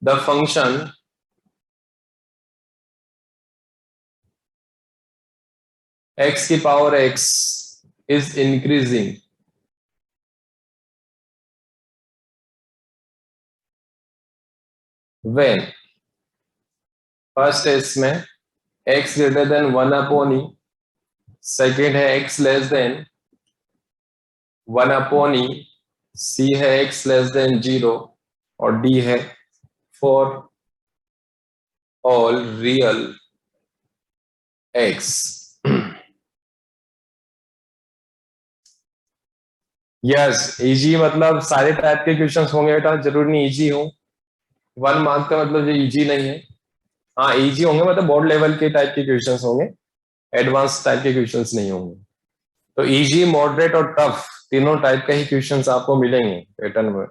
The function x की power x is increasing when, first है इसमें x greater than 1/e, second है x less than 1/e, c है x less than 0 और d है for all real x। Yes, easy मतलब सारे type के क्वेश्चंस होंगे बेटा, जरूरी नहीं इजी हो। 1 मार्क का मतलब ये इजी नहीं है। हाँ इजी होंगे मतलब बोर्ड लेवल के टाइप के क्वेश्चंस होंगे, एडवांस टाइप के क्वेश्चंस नहीं होंगे। तो इजी, मॉडरेट और टफ तीनों टाइप के ही क्वेश्चंस आपको मिलेंगे पैटर्न में।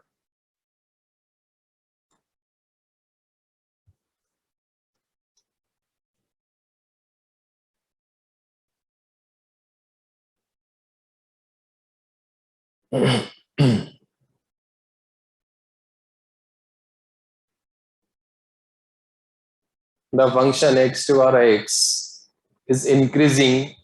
The function x to our x is increasing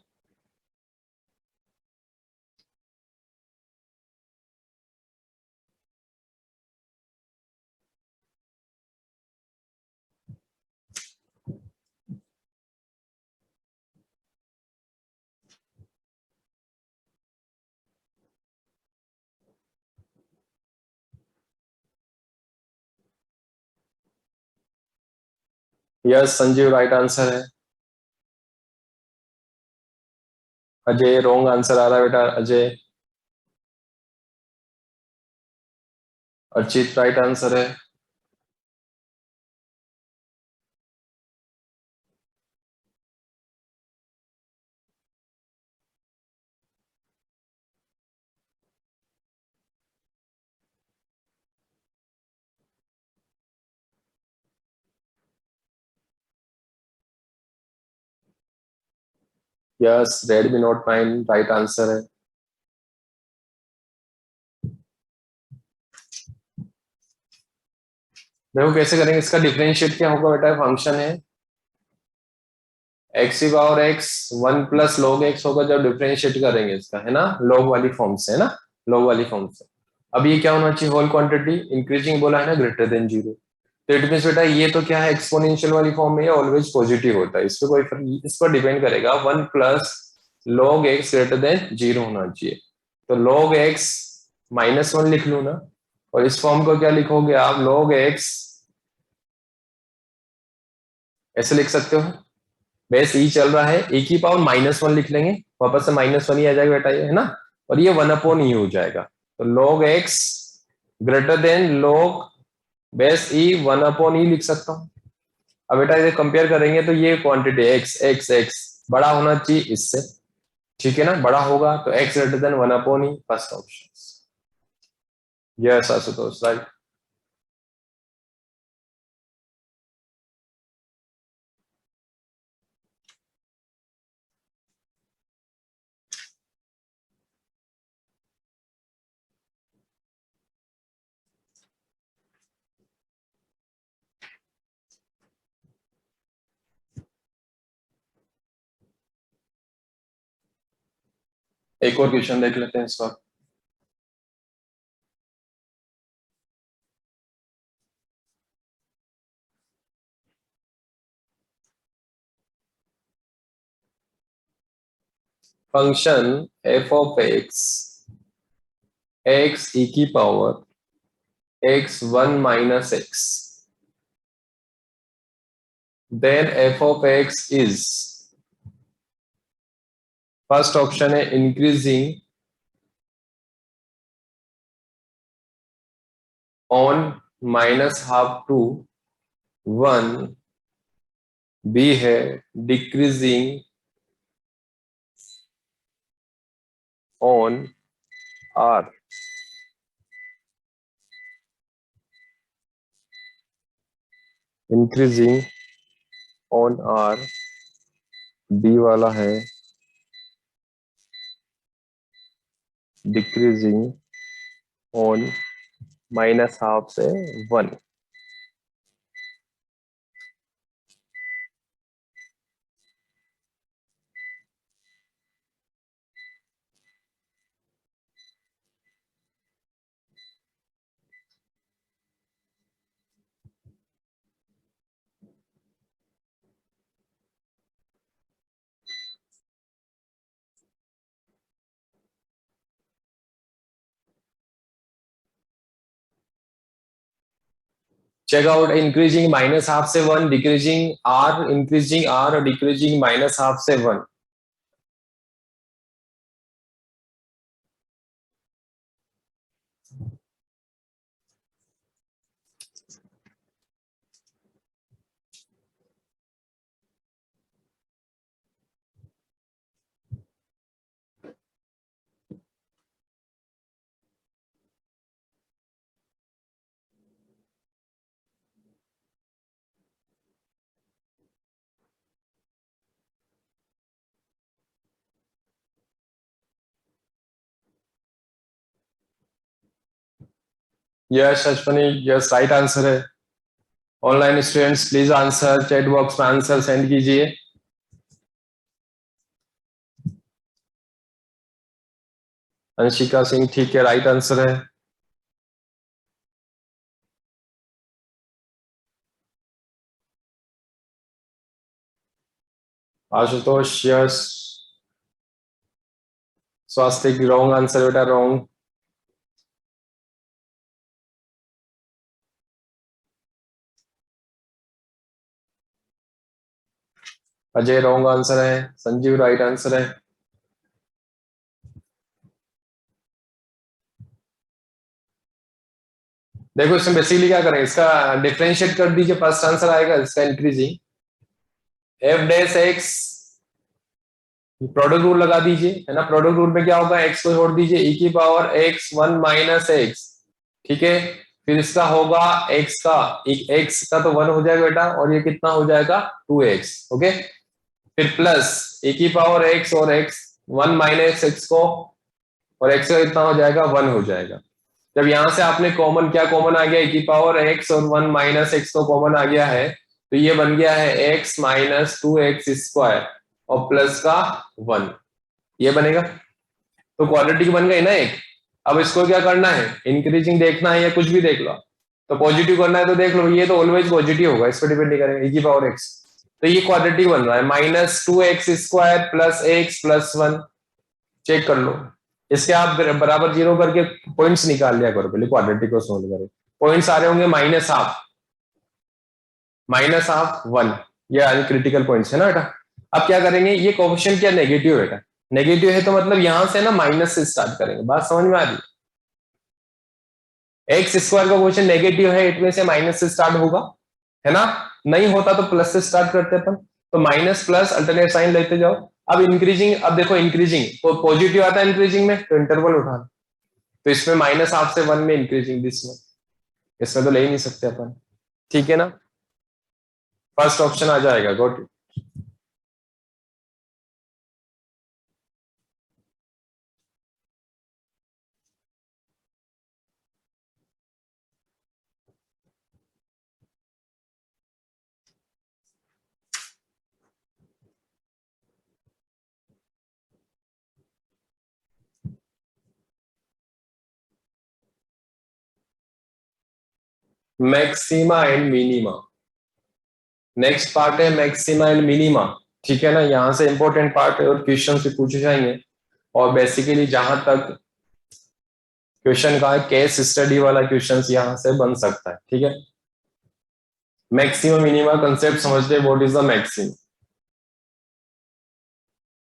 yes Sanjeev right answer है। अजय रॉन्ग आंसर आ रहा है बेटा, अजय। अर्चित राइट आंसर है। Yes Redmi note 9 right answer है। देखो कैसे करेंगे इसका डिफरेंशिएट, क्या होगा बेटा, फंक्शन है एक्स की पावर एक्स 1 + log x होगा जब डिफरेंशिएट करेंगे इसका, है ना, लॉग वाली फॉर्म से, है ना, लॉग वाली फॉर्म से। अब ये क्या होना चाहिए, होल क्वांटिटी इंक्रीजिंग बोला है ना, ग्रेटर देन 0। तो इट मीन्स बेटा ये तो क्या है, एक्सपोनेंशियल वाली फॉर्म में ऑलवेज पॉजिटिव होता है, इस पे कोई इस पर डिपेंड करेगा। 1 + log x ग्रेटर देन 0 होना चाहिए। तो log x -1 लिख लू ना, और इस फॉर्म को क्या लिखोगे आप, log x ऐसे लिख सकते हो। बेस ई चल रहा है, ए की पावर -1 लिख लेंगे, वापस से -1 ही आ जाएगा बेटा, ये है ना, और ये 1/e हो जाएगा। तो log x greater than log base e 1/e लिख सकता हूँ। अब बेटा ये कंपेयर करेंगे तो ये क्वांटिटी x x x बड़ा होना चाहिए इससे, ठीक है ना, बड़ा होगा तो x greater than 1/e, first option. Yes Ashutosh right. एक और क्वेश्चन देख लेते हैं इसका। फंक्शन f(x) x e की power x1 - x, then f(x) is, first option है इंक्रीजिंग ऑन -12 to 1, बी है decreasing on r, increasing on r, D वाला है डिक्रीजिंग ऑन -12 से 1। Check out increasing minus half से 1, डिक्रीजिंग r, इंक्रीजिंग r और डिक्रीजिंग minus half से 1। Yes Ashwani, yes right answer है। Online students please answer chat box में आंसर सेंड कीजिए। अंशिका सिंह ठीक है, राइट आंसर है। Ashutosh yes. Swastik wrong answer बेटा, रॉन्ग। अजय रॉन्ग आंसर है। संजीव राइट आंसर है। देखो इसमें बेसिकली क्या करें, इसका डिफरेंशिएट कर दीजिए, फर्स्ट आंसर आएगा इसका increasing F dash x, product rule लगा दीजिए, है ना। प्रोडक्ट रूल में क्या होगा, एक्स को छोड़ दीजिए, e की पावर एक्स 1 माइनस एक्स, ठीक है। फिर इसका होगा एक्स का, एक्स का तो 1 हो जाएगा बेटा, और ये कितना हो जाएगा 2x, ओके। फिर प्लस e की पावर एक्स और एक्स 1 माइनस एक्स को, और एक्स का कितना हो जाएगा 1 हो जाएगा। जब यहां से आपने कॉमन, क्या कॉमन आ गया, e की पावर एक्स और 1 माइनस एक्स तो कॉमन आ गया है, तो ये बन गया है एक्स माइनस 2x स्क्वायर और प्लस का 1, ये बनेगा। तो क्वाड्रेटिक बन गई ना एक। अब इसको क्या करना है, इंक्रीजिंग देखना है या कुछ भी देख लो, तो पॉजिटिव करना है तो देख लो, ये तो ऑलवेज पॉजिटिव होगा, इस पर डिपेंड नहीं करेगा, e की पावर एक्स। तो ये क्वाड्रेटिक बन रहा है, minus 2x square plus x plus 1। Check कर लो, इसके आप बराबर 0 करके पॉइंट्स निकाल लिया करो पहले, क्वाड्रेटिक को सोल्व करो। पॉइंट्स आ रहे होंगे माइनस हाफ, माइनस हाफ 1, ये क्रिटिकल पॉइंट्स है ना बेटा। अब क्या करेंगे, ये कोएफिशिएंट क्या नेगेटिव है बेटा, नेगेटिव है तो मतलब यहां से ना माइनस से स्टार्ट करेंगे, बात समझ में आ रही। एक्स स्क्वायर का क्वेश्चन नेगेटिव है, इट में से माइनस से स्टार्ट होगा, है ना। नहीं होता तो प्लस से स्टार्ट करते अपन, तो माइनस प्लस अल्टरनेट साइन लेते जाओ। अब इंक्रीजिंग, अब देखो इंक्रीजिंग तो पॉजिटिव आता है इंक्रीजिंग में, तो इंटरवल उठाना, तो इसमें माइनस हाफ से 1 में इंक्रीजिंग दिस में, इसमें तो ले ही नहीं सकते अपन, ठीक है ना। फर्स्ट ऑप्शन आ जाएगा, got. Maxima and minima, next part है मैक्सिमा एंड मिनिमा, ठीक है ना। यहां से इंपॉर्टेंट पार्ट है और क्वेश्चन से पूछे जाएंगे, और बेसिकली जहां तक क्वेश्चन का केस स्टडी वाला क्वेश्चन यहां से बन सकता है, ठीक है। मैक्सिमम मिनिमा कंसेप्ट समझते हैं, what is the maximum,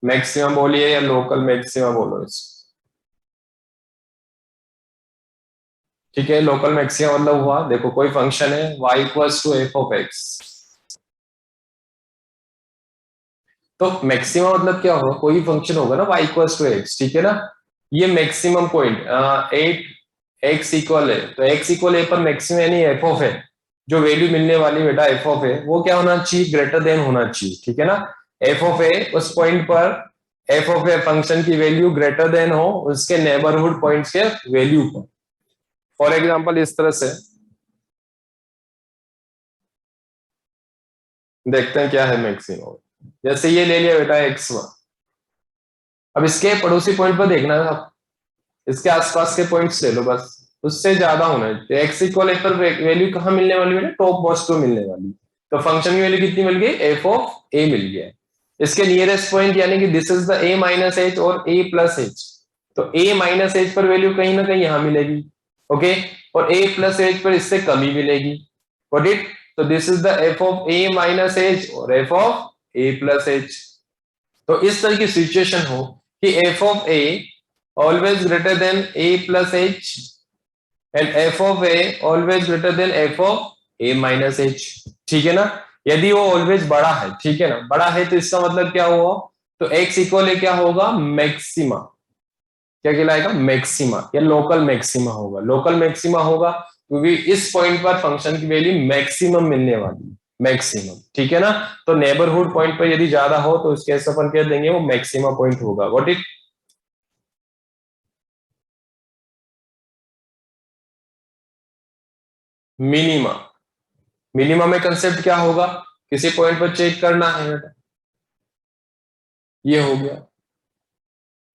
maximum बोलिए या लोकल मैक्सिमा बोलो इस, ठीक है। लोकल मैक्सिमम मतलब हुआ, देखो कोई फंक्शन है y equals to f of x, तो मैक्सिमम मतलब क्या होगा, कोई फंक्शन होगा ना y इक्वल्स टू एक्स, ठीक है ना। ये मैक्सिमम पॉइंट 8 x इक्वल है, तो x इक्वल ए पर मैक्सिमम यानी एफ ऑफ है, जो वैल्यू मिलने वाली बेटा एफ ऑफ है, वो क्या होना चाहिए, ग्रेटर देन होना चाहिए, ठीक है ना। एफ ऑफ ए उस पॉइंट पर, एफ ऑफ ए फंक्शन की वैल्यू ग्रेटर देन हो उसके नेबरहुड पॉइंट्स के वैल्यू पर। फॉर एग्जांपल इस तरह से देखते हैं क्या है मैक्सिमम, जैसे ये ले लिया बेटा x1, अब इसके पड़ोसी पॉइंट पर देखना है आप, इसके आसपास के पॉइंट्स ले लो बस, उससे ज्यादा होना है। एक्स इक्वल पर वैल्यू कहाँ मिलने वाली है, टॉप मोस्ट को मिलने वाली, तो फंक्शन की वैल्यू कितनी मिल गई, एफ ऑफ ए मिल गया है। इसके नियरेस्ट पॉइंट यानी कि this is the A minus h और ए प्लस एच, तो ए माइनस एच पर वैल्यू कहीं ना कहीं यहां मिलेगी, ओके, और ए प्लस एच पर इससे कम ही मिलेगी, Got it? तो this is the f of a minus h और f of a plus h. तो इस तरह की सिचुएशन हो कि f of a always greater than a plus h and f of a always greater than f of a minus h. ठीक है ना? यदि वो ऑलवेज बड़ा है, ठीक है ना, बड़ा है, तो इसका मतलब क्या हुआ? तो एक्स इक्वल क्या होगा? मैक्सिमा। क्या कहलाएगा? मैक्सिमा या लोकल मैक्सिमा होगा। लोकल मैक्सिमा होगा क्योंकि इस पॉइंट पर फंक्शन की वैल्यू मैक्सिमम मिलने वाली है, मैक्सिमम। ठीक है ना? तो नेबरहुड पॉइंट पर यदि ज्यादा हो तो उसके ऐसा अपन कह देंगे वो मैक्सिमा पॉइंट होगा। What it? मिनिमा। मिनिमा में कंसेप्ट क्या होगा? किसी पॉइंट पर चेक करना है बेटा। ये हो गया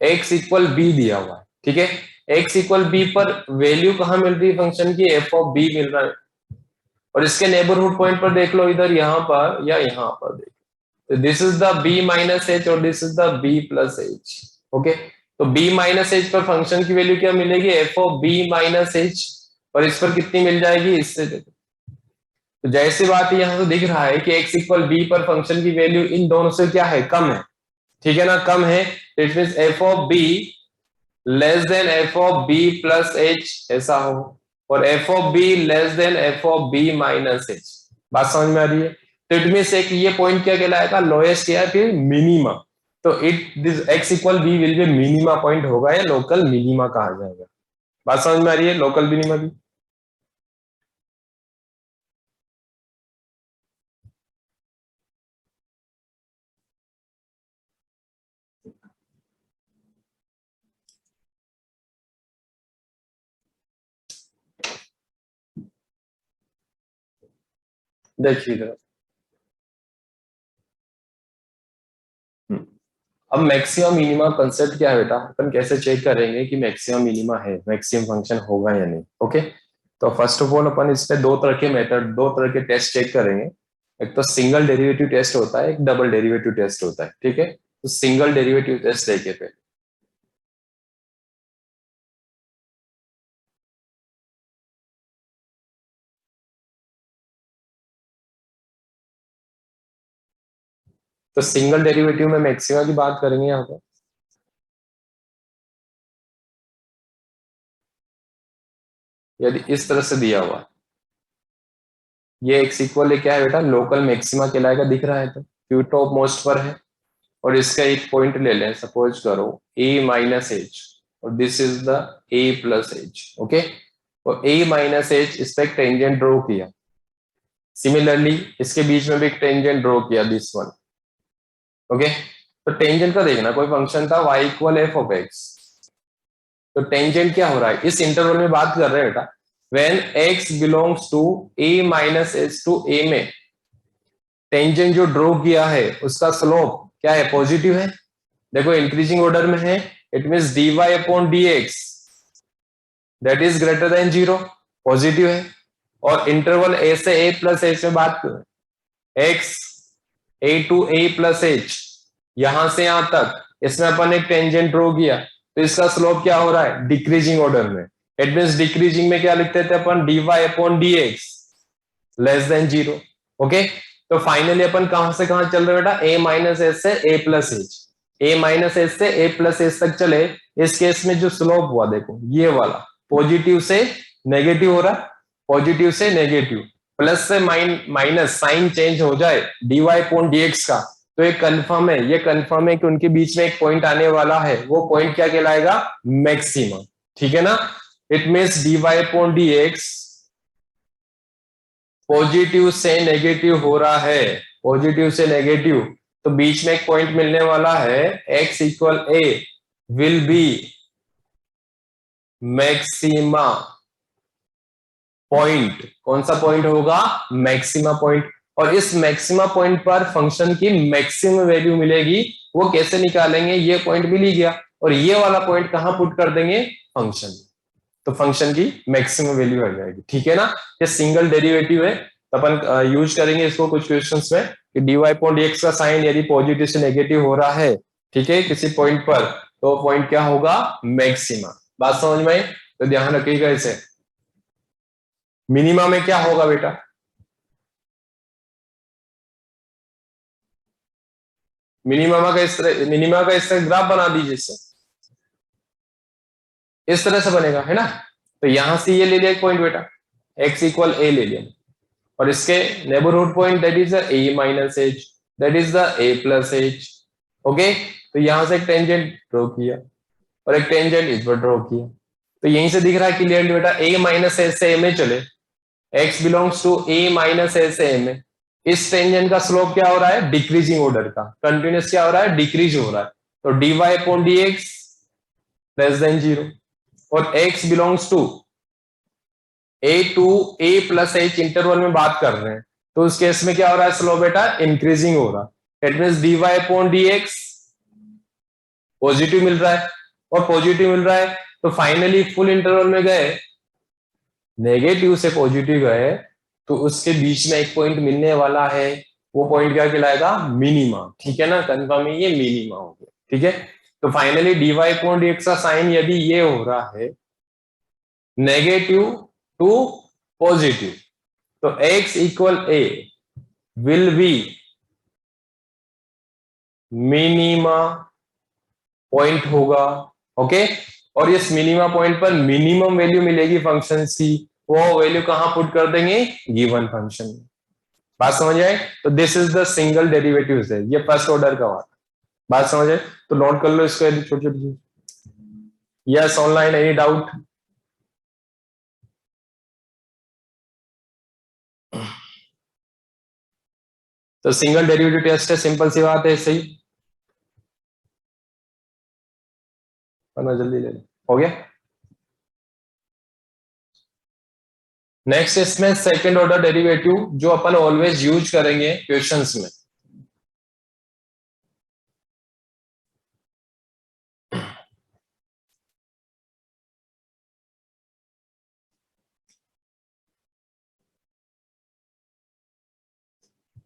x इक्वल बी दिया हुआ है, ठीक है। x इक्वल बी पर वैल्यू कहां मिल रही है फंक्शन की? एफ ऑफ बी मिल रहा है। और इसके नेबरहुड पॉइंट पर देख लो, इधर यहां पर या यहां पर देख लो। तो this is the b minus h और this is the b plus h. Okay, तो b माइनस एच पर फंक्शन की वैल्यू क्या मिलेगी? F of b minus h. और इस पर कितनी मिल जाएगी? इससे देखो, तो जैसी बात यहाँ तो दिख रहा है कि x इक्वल बी पर फंक्शन की वैल्यू इन दोनों से क्या है? कम है। ठीक है ना? कम है, it mean f of b less than f of b plus h ऐसा हो, और f of b less than f of b minus h. बात समझ में आ रही है? तो इट मीन एक ये पॉइंट क्या कहलाएगा? लोएस्ट या फिर मिनिमा। तो it this x equal b will be minima point होगा या लोकल मिनिमा कहा जाएगा। बात समझ में आ रही है? लोकल मिनिमा की। देखिए इधर। अब मैक्सिमम मिनिमा कंसेप्ट क्या है बेटा? अपन कैसे चेक करेंगे कि मैक्सिमम मिनिमा है, मैक्सिमम फंक्शन होगा या नहीं? ओके, तो फर्स्ट ऑफ ऑल अपन इस पे दो तरह के मेथड, दो तरह के टेस्ट चेक करेंगे। एक तो सिंगल डेरिवेटिव टेस्ट होता है, एक डबल डेरिवेटिव टेस्ट होता है। ठीक है, तो सिंगल डेरिवेटिव टेस्ट देखे पे। तो सिंगल डेरिवेटिव में मैक्सिमा की बात करेंगे यहाँ पे। यदि इस तरह से दिया हुआ, ये एक्स इक्वल क्या है बेटा? लोकल मैक्सिमा कहलाएगा। दिख रहा है तो क्यू टॉप मोस्ट पर है, और इसका एक पॉइंट ले लें, सपोज करो a माइनस एच और this is the a plus h. Okay, और a माइनस एच इस पे एक टेंजेंट ड्रॉ किया। सिमिलरली इसके बीच में भी एक टेंजेंट ड्रॉ किया, दिस वन। ओके, तो टेंजेंट का देखना, कोई फंक्शन था y equal f of x. तो टेंजेंट क्या हो रहा है? इस इंटरवल में बात कर रहे हैं बेटा, when x belongs to a minus h to a में टेंजेंट जो ड्रॉ किया है उसका स्लोप क्या है? पॉजिटिव है। देखो इंक्रीजिंग ऑर्डर में है, it means dy upon dx that is greater than zero, positive है। और इंटरवल a से a प्लस एच में बात करें, x a to a plus h, यहां से यहां तक इसमें अपन एक टेंजेंट ड्रॉ किया, तो इसका स्लोप क्या हो रहा है? डिक्रीजिंग ऑर्डर में। इट मींस डिक्रीजिंग में क्या लिखते थे अपन? dy upon dx less than zero. Okay, तो फाइनली अपन कहां से कहां चल रहे बेटा? a माइनस एच से a plus H, a minus h से a प्लस एच तक चले। इस केस में जो स्लोप हुआ देखो ये वाला, पॉजिटिव से नेगेटिव हो रहा है, पॉजिटिव से नेगेटिव, प्लस से माइनस साइन चेंज हो जाए dy अपॉन dx का, तो ये कंफर्म है, ये कंफर्म है कि उनके बीच में एक पॉइंट आने वाला है। वो पॉइंट क्या कहलाएगा? मैक्सिमम। ठीक है ना? It means dy upon dx positive से नेगेटिव हो रहा है, पॉजिटिव से नेगेटिव, तो बीच में एक पॉइंट मिलने वाला है, x equal a will be maxima point. कौन सा पॉइंट होगा? Maxima point. और इस मैक्सिमा पॉइंट पर फंक्शन की मैक्सिमम वैल्यू मिलेगी। वो कैसे निकालेंगे? ये पॉइंट मिल ही गया, और ये वाला पॉइंट कहां पुट कर देंगे? फंक्शन। तो फंक्शन की मैक्सिमम वैल्यू आ जाएगी। ठीक है ना? ये सिंगल डेरिवेटिव है, तो अपन यूज करेंगे इसको कुछ क्वेश्चंस में कि dy अपॉन dx का साइन यदि पॉजिटिव से नेगेटिव हो रहा है, ठीक है, किसी पॉइंट पर, तो पॉइंट क्या होगा? मैक्सिमा। बात समझ में आई? तो ध्यान रखिएगा इसे। मिनिमा में क्या होगा बेटा? मिनिमा का इस तरह ग्राफ बना दीजिए, इससे इस तरह से बनेगा, है ना। तो यहां से ये ले लिया एक पॉइंट बेटा, x इक्वल ए ले लिया, और इसके neighbourhood point that is the a minus H, that is the a plus h. Okay, तो यहां से एक टेंजेंट ड्रॉ किया और एक टेंजेंट इस पर ड्रॉ किया। तो यहीं से दिख रहा है क्लियरली बेटा, a माइनस एच से a में चले, x belongs to a minus h से a में, इस टेंजेंट का स्लोप क्या हो रहा है, डिक्रीजिंग ऑर्डर का, कंटिन्यूस क्या हो रहा है, डिक्रीज हो रहा है। तो dy upon dx less than 0, और x belongs to a to a plus h interval में बात कर रहे हैं, तो उस केस में क्या हो रहा है, स्लोप बेटा इंक्रीजिंग हो रहा है। It means dy upon dx positive मिल रहा है, और पॉजिटिव मिल रहा है तो फाइनली फुल इंटरवल में गए, नेगेटिव से पॉजिटिव गए, तो उसके बीच में एक पॉइंट मिलने वाला है, वो पॉइंट क्या कहलाएगा, मिनिमा। ठीक है ना, कंफर्म है, ये मिनिमा हो गया। ठीक है, तो फाइनली dy अपॉन dx का साइन यदि ये हो रहा है नेगेटिव टू पॉजिटिव, तो x equal a will be minima point होगा। ओके, और इस मिनिमा पॉइंट पर मिनिमम वैल्यू मिलेगी फंक्शन की, वो वैल्यू कहां पुट कर देंगे, गिवन फंक्शन में। बात समझ आए, तो this is the single derivative है, ये फर्स्ट ऑर्डर का हुआ। बात समझ आए, तो नोट कर लो इसको यदि छोटी छोटी। Yes, online any doubt? तो सिंगल डेरिवेटिव टेस्ट है, सिंपल सी बात है, सही करना, जल्दी ले लो, हो गया। नेक्स्ट इसमें सेकंड ऑर्डर डेरिवेटिव, जो अपन ऑलवेज यूज करेंगे क्वेश्चंस में।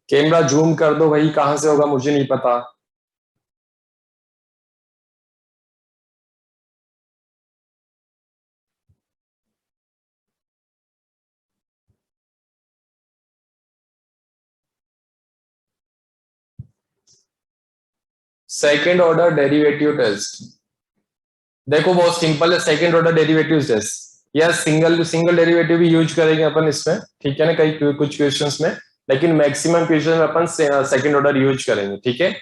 कैमरा जूम कर दो भाई, कहां से होगा मुझे नहीं पता। सेकंड ऑर्डर डेरिवेटिव टेस्ट, देखो बहुत सिंपल है, सेकंड ऑर्डर डेरिवेटिव टेस्ट, या सिंगल सिंगल डेरिवेटिव भी यूज करेंगे अपन इसमें, ठीक है ना, कई कुछ क्वेश्चंस में, लेकिन मैक्सिमम क्वेश्चन में अपन सेकंड ऑर्डर यूज करेंगे। ठीक है,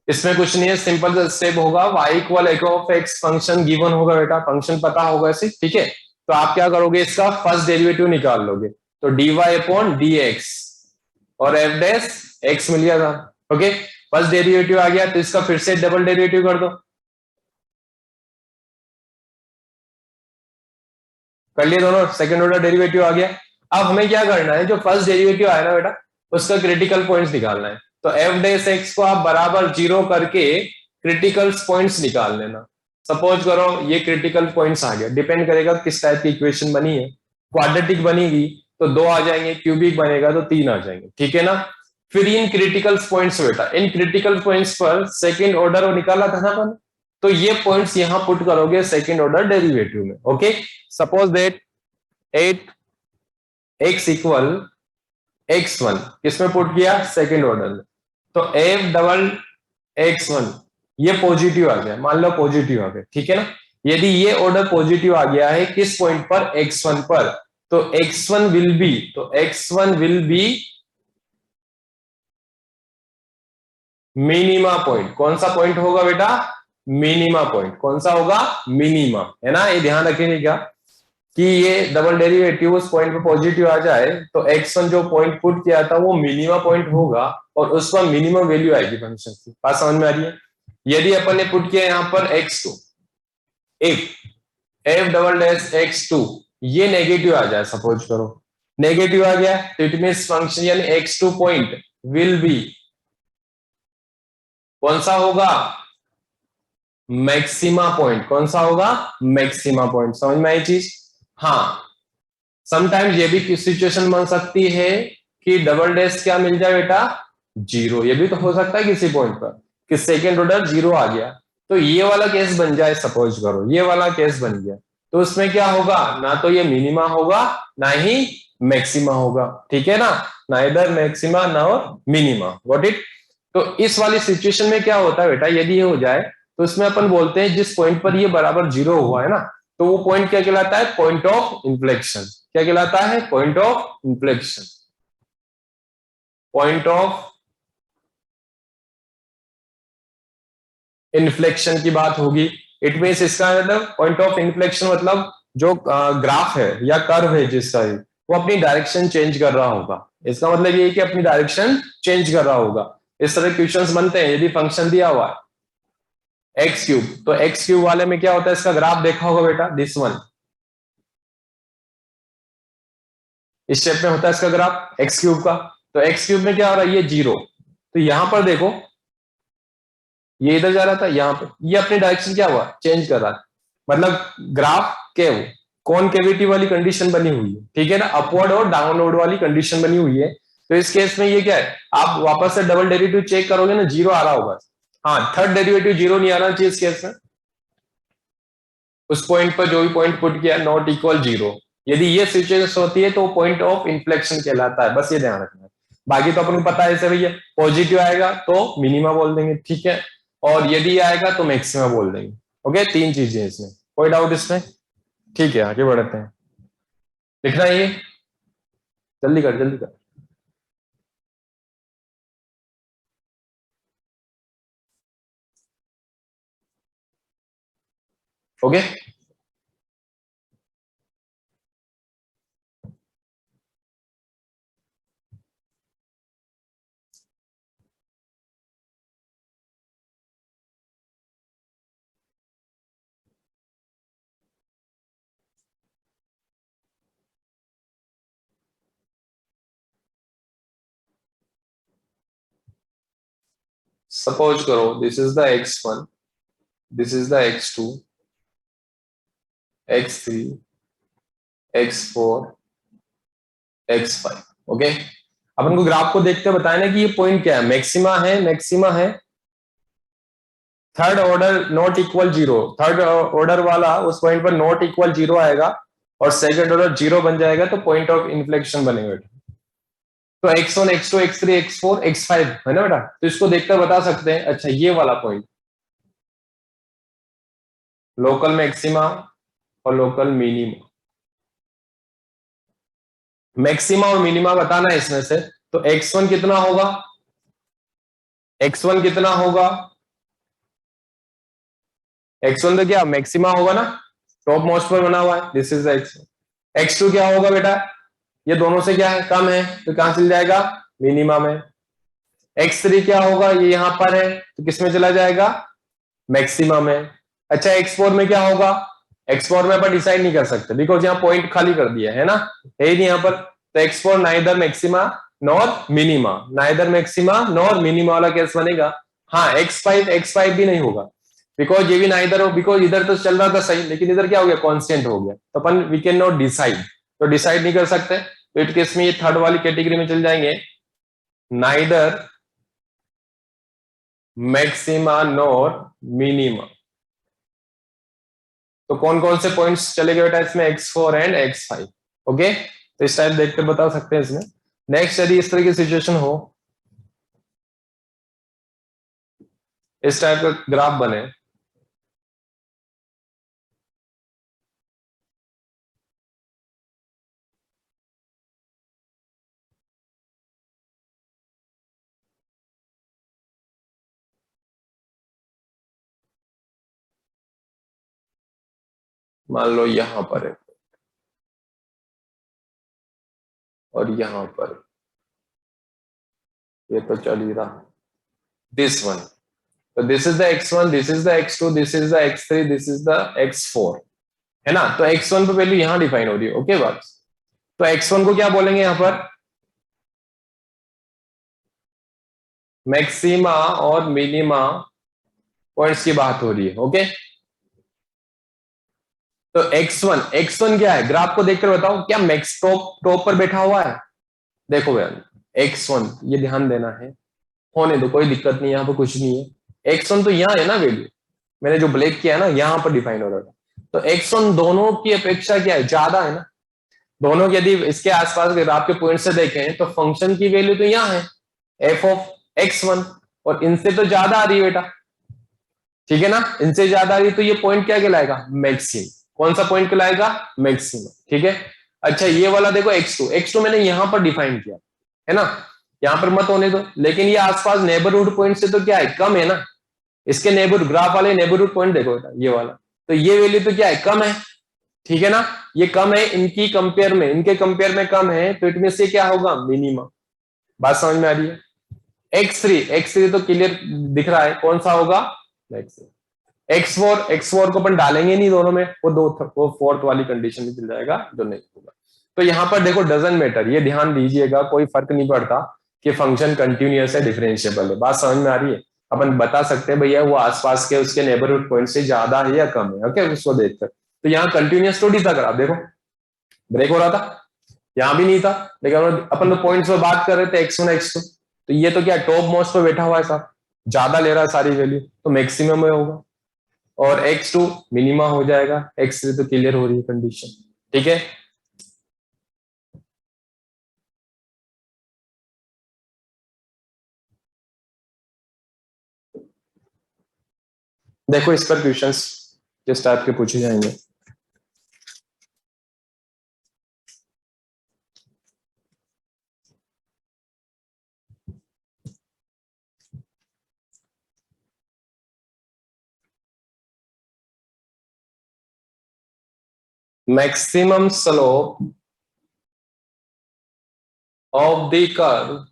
इसमें कुछ नहीं है, सिंपल सा स्टेप होगा, y equal f of x function given होगा बेटा, फंक्शन पता होगा इसे। ठीक है, तो आप क्या करोगे, इसका फर्स्ट डेरिवेटिव निकाल लोगे, तो dy अपॉन dx और f डैश x मिल गया था। ओके, फर्स्ट डेरिवेटिव आ गया, तो इसका फिर से डबल डेरिवेटिव कर दो, कर लिए दोनों, सेकंड ऑर्डर डेरिवेटिव आ गया। अब हमें क्या करना है, जो फर्स्ट डेरिवेटिव आया ना बेटा, उसका क्रिटिकल पॉइंट्स निकालना है, तो f डैश x को आप बराबर 0 करके क्रिटिकल पॉइंट्स निकाल लेना। सपोज करो ये क्रिटिकल पॉइंट्स आ गया, डिपेंड करेगा किस टाइप की इक्वेशन बनी है, क्वाड्रेटिक बनेगी तो 2 आ जाएंगे, क्यूबिक बनेगा तो 3 आ जाएंगे। ठीक है ना, फिर इन क्रिटिकल पॉइंट्स बेटा, इन क्रिटिकल पॉइंट्स पर सेकेंड ऑर्डर निकाला था ना अपन, तो ये पॉइंट्स यहां पुट करोगे सेकेंड ऑर्डर डेरिवेटिव में। Okay, suppose that 8 x equal x1 किसमें पुट किया, सेकेंड ऑर्डर में, तो f डबल x1 ये पॉजिटिव आ गया, मान लो पॉजिटिव आ गया। ठीक है ना, यदि ये ऑर्डर पॉजिटिव आ गया है किस पॉइंट पर, x1 पर, तो x1 विल बी, तो x1 will be minima point. कौन सा पॉइंट होगा बेटा, मिनिमा पॉइंट। कौन सा होगा, मिनिमा, है ना, ये ध्यान रखेंगे क्या, कि ये डबल डेरिवेटिव उस पॉइंट पे पॉजिटिव आ जाए, तो x1 जो पॉइंट पुट किया था वो मिनिमा पॉइंट होगा, और उस पर मिनिमम वैल्यू आएगी फंक्शन की। बात समझ में आ रही है। यदि अपन ने पुट किया यहाँ पर x2, एक f डबल डैश x2 ये नेगेटिव आ जाए, सपोज करो नेगेटिव आ गया, तो इट मींस फंक्शन यानी x2 पॉइंट विल बी कौन सा होगा, मैक्सिमा पॉइंट। कौन सा होगा, मैक्सिमा पॉइंट। समझ में आई चीज। हाँ, समटाइम्स ये भी सिचुएशन बन सकती है कि डबल डैश क्या मिल जाए बेटा, 0, ये भी तो हो सकता है किसी पॉइंट पर कि सेकेंड ऑर्डर 0 आ गया, तो ये वाला केस बन जाए, सपोज करो ये वाला केस बन गया, तो उसमें क्या होगा, ना तो ये मिनिमा होगा ना ही मैक्सिमा होगा। ठीक है ना, ना इधर मैक्सिमा ना और मिनिमा, गॉट इट। तो इस वाली सिचुएशन में क्या होता है बेटा, यदि ये हो जाए तो इसमें अपन बोलते हैं जिस पॉइंट पर ये बराबर 0 हुआ है ना, तो वो पॉइंट क्या कहलाता है, पॉइंट ऑफ इन्फ्लेक्शन। क्या कहलाता है, point of inflection. Point of inflection की बात होगी। इट मीन्स इसका मतलब पॉइंट ऑफ इन्फ्लेक्शन मतलब जो ग्राफ है या कर्व है जिसका वो अपनी डायरेक्शन चेंज कर रहा होगा। इसका मतलब ये है कि अपनी डायरेक्शन चेंज कर रहा होगा। इस तरह क्वेश्चंस बनते हैं यदि फंक्शन दिया हुआ है एक्स क्यूब, तो एक्स क्यूब वाले में क्या होता है, इसका ग्राफ देखा होगा बेटा, दिस वन इस शेप में होता है इसका ग्राफ एक्स क्यूब का। तो एक्स क्यूब में क्या हो रहा है, ये 0। तो यहां पर देखो ये इधर जा रहा था, यहाँ पे ये अपनी डायरेक्शन क्या हुआ, चेंज कर रहा है। मतलब ग्राफ केव कॉनकेविटी वाली कंडीशन बनी हुई है, ठीक है ना, अपवर्ड और डाउनवर्ड वाली कंडीशन बनी हुई है। तो इस केस में ये क्या है, आप वापस से डबल डेरिवेटिव चेक करोगे ना, 0 आ रहा होगा। हाँ, थर्ड डेरिवेटिव 0 नहीं आना चाहिए इस केस में। उस पॉइंट पर जो भी पॉइंट पुट किया नॉट इक्वल 0, यदि ये सिचुएशन होती है तो पॉइंट ऑफ इन्फ्लेक्शन कहलाता है। बस ये ध्यान रखना है। बाकी तो अपन को पता है ऐसे भैया, पॉजिटिव आएगा तो मिनिमा बोल देंगे, ठीक है, और यदि आएगा तो मैक्सिमा बोल देंगे। ओके, 3 चीजें इसमें, कोई डाउट इसमें? ठीक है, आगे बढ़ते हैं। लिखना है ये, जल्दी कर जल्दी कर। ओके, सपोज करो this is the x1, this is the x2, x3, x4, x5। Okay, अपन को ग्राफ को देखते बताया ना कि ये पॉइंट क्या है, मैक्सिमा है, मैक्सिमा है। Third order not equal 0, third order वाला उस पॉइंट पर नॉट इक्वल 0 आएगा और सेकंड ऑर्डर 0 बन जाएगा, तो पॉइंट ऑफ इन्फ्लेक्शन बनेगा। तो x1, x2, x3, x4, x5 है ना बेटा, तो इसको देखकर बता सकते हैं। अच्छा, ये वाला पॉइंट लोकल मैक्सिमा और लोकल मिनिमा, मैक्सिमा और मिनिमा बताना है इसमें से। तो x1 कितना होगा, x1 कितना होगा, x1 तो क्या मैक्सिमा होगा ना, टॉप मोस्ट पर बना हुआ है, दिस इज x1। x2 क्या होगा बेटा, ये दोनों से क्या है, कम है, तो कहां चल जाएगा, मिनिमा में। x3 क्या होगा, ये यहां पर है, तो किस में चला जाएगा, मैक्सिमा में। अच्छा, x4 में क्या होगा, x4 में अपन डिसाइड नहीं कर सकते बिकॉज यहाँ पॉइंट खाली कर दिया है ना, है ही नहीं यहाँ पर। तो x4 neither maxima nor minima, neither maxima nor minima वाला केस बनेगा। हाँ, x5 भी नहीं होगा बिकॉज ये भी नाइदर हो, बिकॉज इधर तो चल रहा था सही, लेकिन इधर क्या हो गया, कॉन्स्टेंट हो गया, तो अपन वी कैन नॉट डिसाइड, तो डिसाइड नहीं कर सकते। तो इस केस में ये थर्ड वाली कैटेगरी में चल जाएंगे, नाइदर मैक्सिमा नॉर मिनिमा। तो कौन कौन से पॉइंट्स चलेंगे बेटा इसमें, x4 एंड x5। ओके, तो इस टाइप देखकर बता सकते हैं इसमें। नेक्स्ट, यदि इस तरह की सिचुएशन हो, इस टाइप का ग्राफ बने, मान लो यहां पर है और यहां पर, ये तो चल ही रहा, दिस वन। तो this is the x1, this is the x2, this is the x3, this is the x4, है ना। तो x1 पे वैल्यू यहां डिफाइन हो रही है। ओके बात, तो x1 को क्या बोलेंगे यहां पर, मैक्सिमा और मिनिमा पॉइंट्स की बात हो रही है। ओके, तो x1 क्या है, ग्राफ को देखकर बताओ, क्या मैक्स टॉप पर बैठा हुआ है, देखो भैया x1, ये ध्यान देना है, होने दो कोई दिक्कत नहीं, यहाँ पर कुछ नहीं है। x1 तो यहाँ है ना वैल्यू, मैंने जो ब्लैक किया है ना, यहाँ पर डिफाइन हो रहा था। तो x1 दोनों की अपेक्षा क्या है, ज्यादा है ना। दोनों यदि इसके आसपास अगर आपके पॉइंट से देखें तो फंक्शन की वैल्यू तो यहाँ है, f ऑफ x1, और इनसे तो ज्यादा आ रही है बेटा, ठीक है ना, इनसे ज्यादा आ रही, तो ये पॉइंट क्या कहलाएगा, मैक्सिमम। कौन सा पॉइंट कहलाएगा, मैक्सिमम, ठीक है। अच्छा ये वाला देखो x2, x2 मैंने यहां पर डिफाइन किया है ना, यहां पर मत होने दो, लेकिन ये आसपास नेबरहुड पॉइंट से तो क्या है, कम है ना, इसके नेबर ग्राफ वाले नेबरहुड पॉइंट देखो बेटा, ये वाला, तो ये वैल्यू तो क्या है, कम है, ठीक है ना, ये कम है इनकी कंपेयर में, इनके कंपेयर में कम है, तो इनमें से क्या होगा, मिनिमम। बात समझ में आ रही है। x3 तो क्लियर दिख रहा है, कौन सा होगा, x4 को अपन डालेंगे नहीं दोनों में, वो फोर्थ वाली कंडीशन में चल जाएगा, जो नहीं होगा। तो यहां पर देखो डजंट मैटर, ये ध्यान दीजिएगा, कोई फर्क नहीं पड़ता कि फंक्शन कंटिन्यूअस है डिफरेंशिएबल है। बात समझ में आ रही है। अपन बता सकते हैं भैया वो आसपास के उसके नेबरहुड पॉइंट से ज्यादा है या कम है, ओके, उसको देखकर। तो यहाँ कंटिन्यूअस थोड़ी था, आप देखो ब्रेक हो रहा था, यहां भी नहीं था, लेकिन अपन तो पॉइंट्स पर बात कर रहे थे x1 x2, तो ये तो क्या टॉप मोस्ट पे बैठा हुआ है साहब, ज्यादा ले रहा है सारी वैल्यू, तो मैक्सिमम में होगा, और x2 मिनिमा हो जाएगा, x3 तो क्लियर हो रही है कंडीशन, ठीक है। देखो इस पर क्वेश्चंस किस टाइप के पूछे जाएंगे। Maximum slope of the curve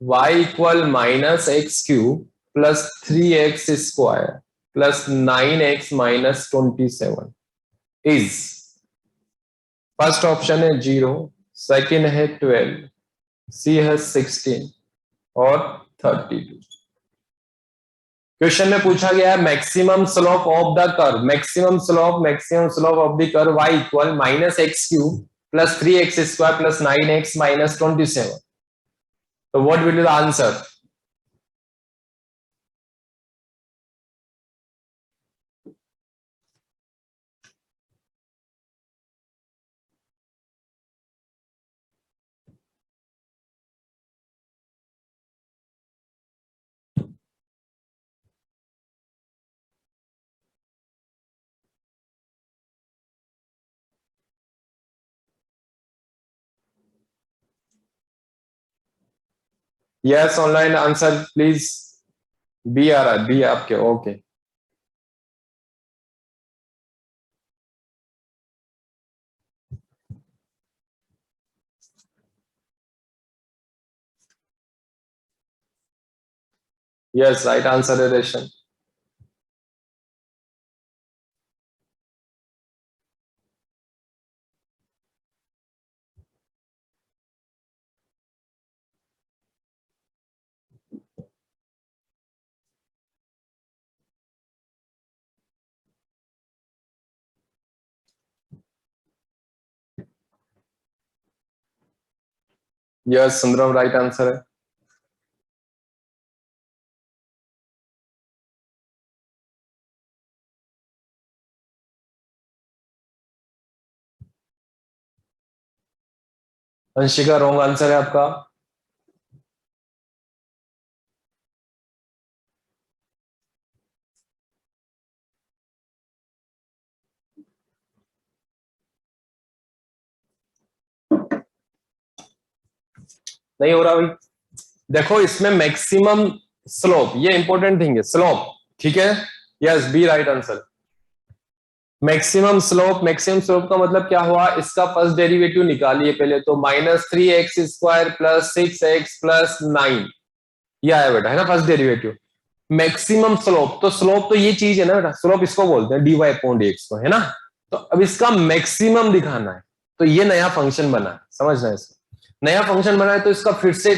y equal minus x cube plus 3x square plus 9x minus 27 is, first option है 0, सेकेंड है 12, सी है 16 और 32। क्वेश्चन में पूछा गया है maximum slope of the curve, maximum slope of the curve y equal minus x cube plus 3x square plus 9x minus 27। तो what will be the answer. Yes online answer please. B आ रहा है, B आपके, okay. Yes right answer है Reshan. Yes Sundaram right answer है। Anshika wrong answer है आपका। नहीं हो रहा भाई। देखो इसमें मैक्सिमम स्लोप, ये इंपॉर्टेंट थिंग है, स्लोप, ठीक है। Yes B right answer. Maximum slope का मतलब क्या हुआ, इसका फर्स्ट डेरिवेटिव निकालिए पहले, तो minus 3x square plus 6x plus 9, ये आया बेटा, है ना, फर्स्ट डेरिवेटिव। मैक्सिमम स्लोप, तो स्लोप तो ये चीज है ना बेटा, स्लोप इसको बोलते हैं dy अपॉन dx को, है ना। तो अब इसका मैक्सिमम दिखाना है, तो ये नया फंक्शन बना है, समझना है इसको, नया फंक्शन बना है, तो इसका फिर से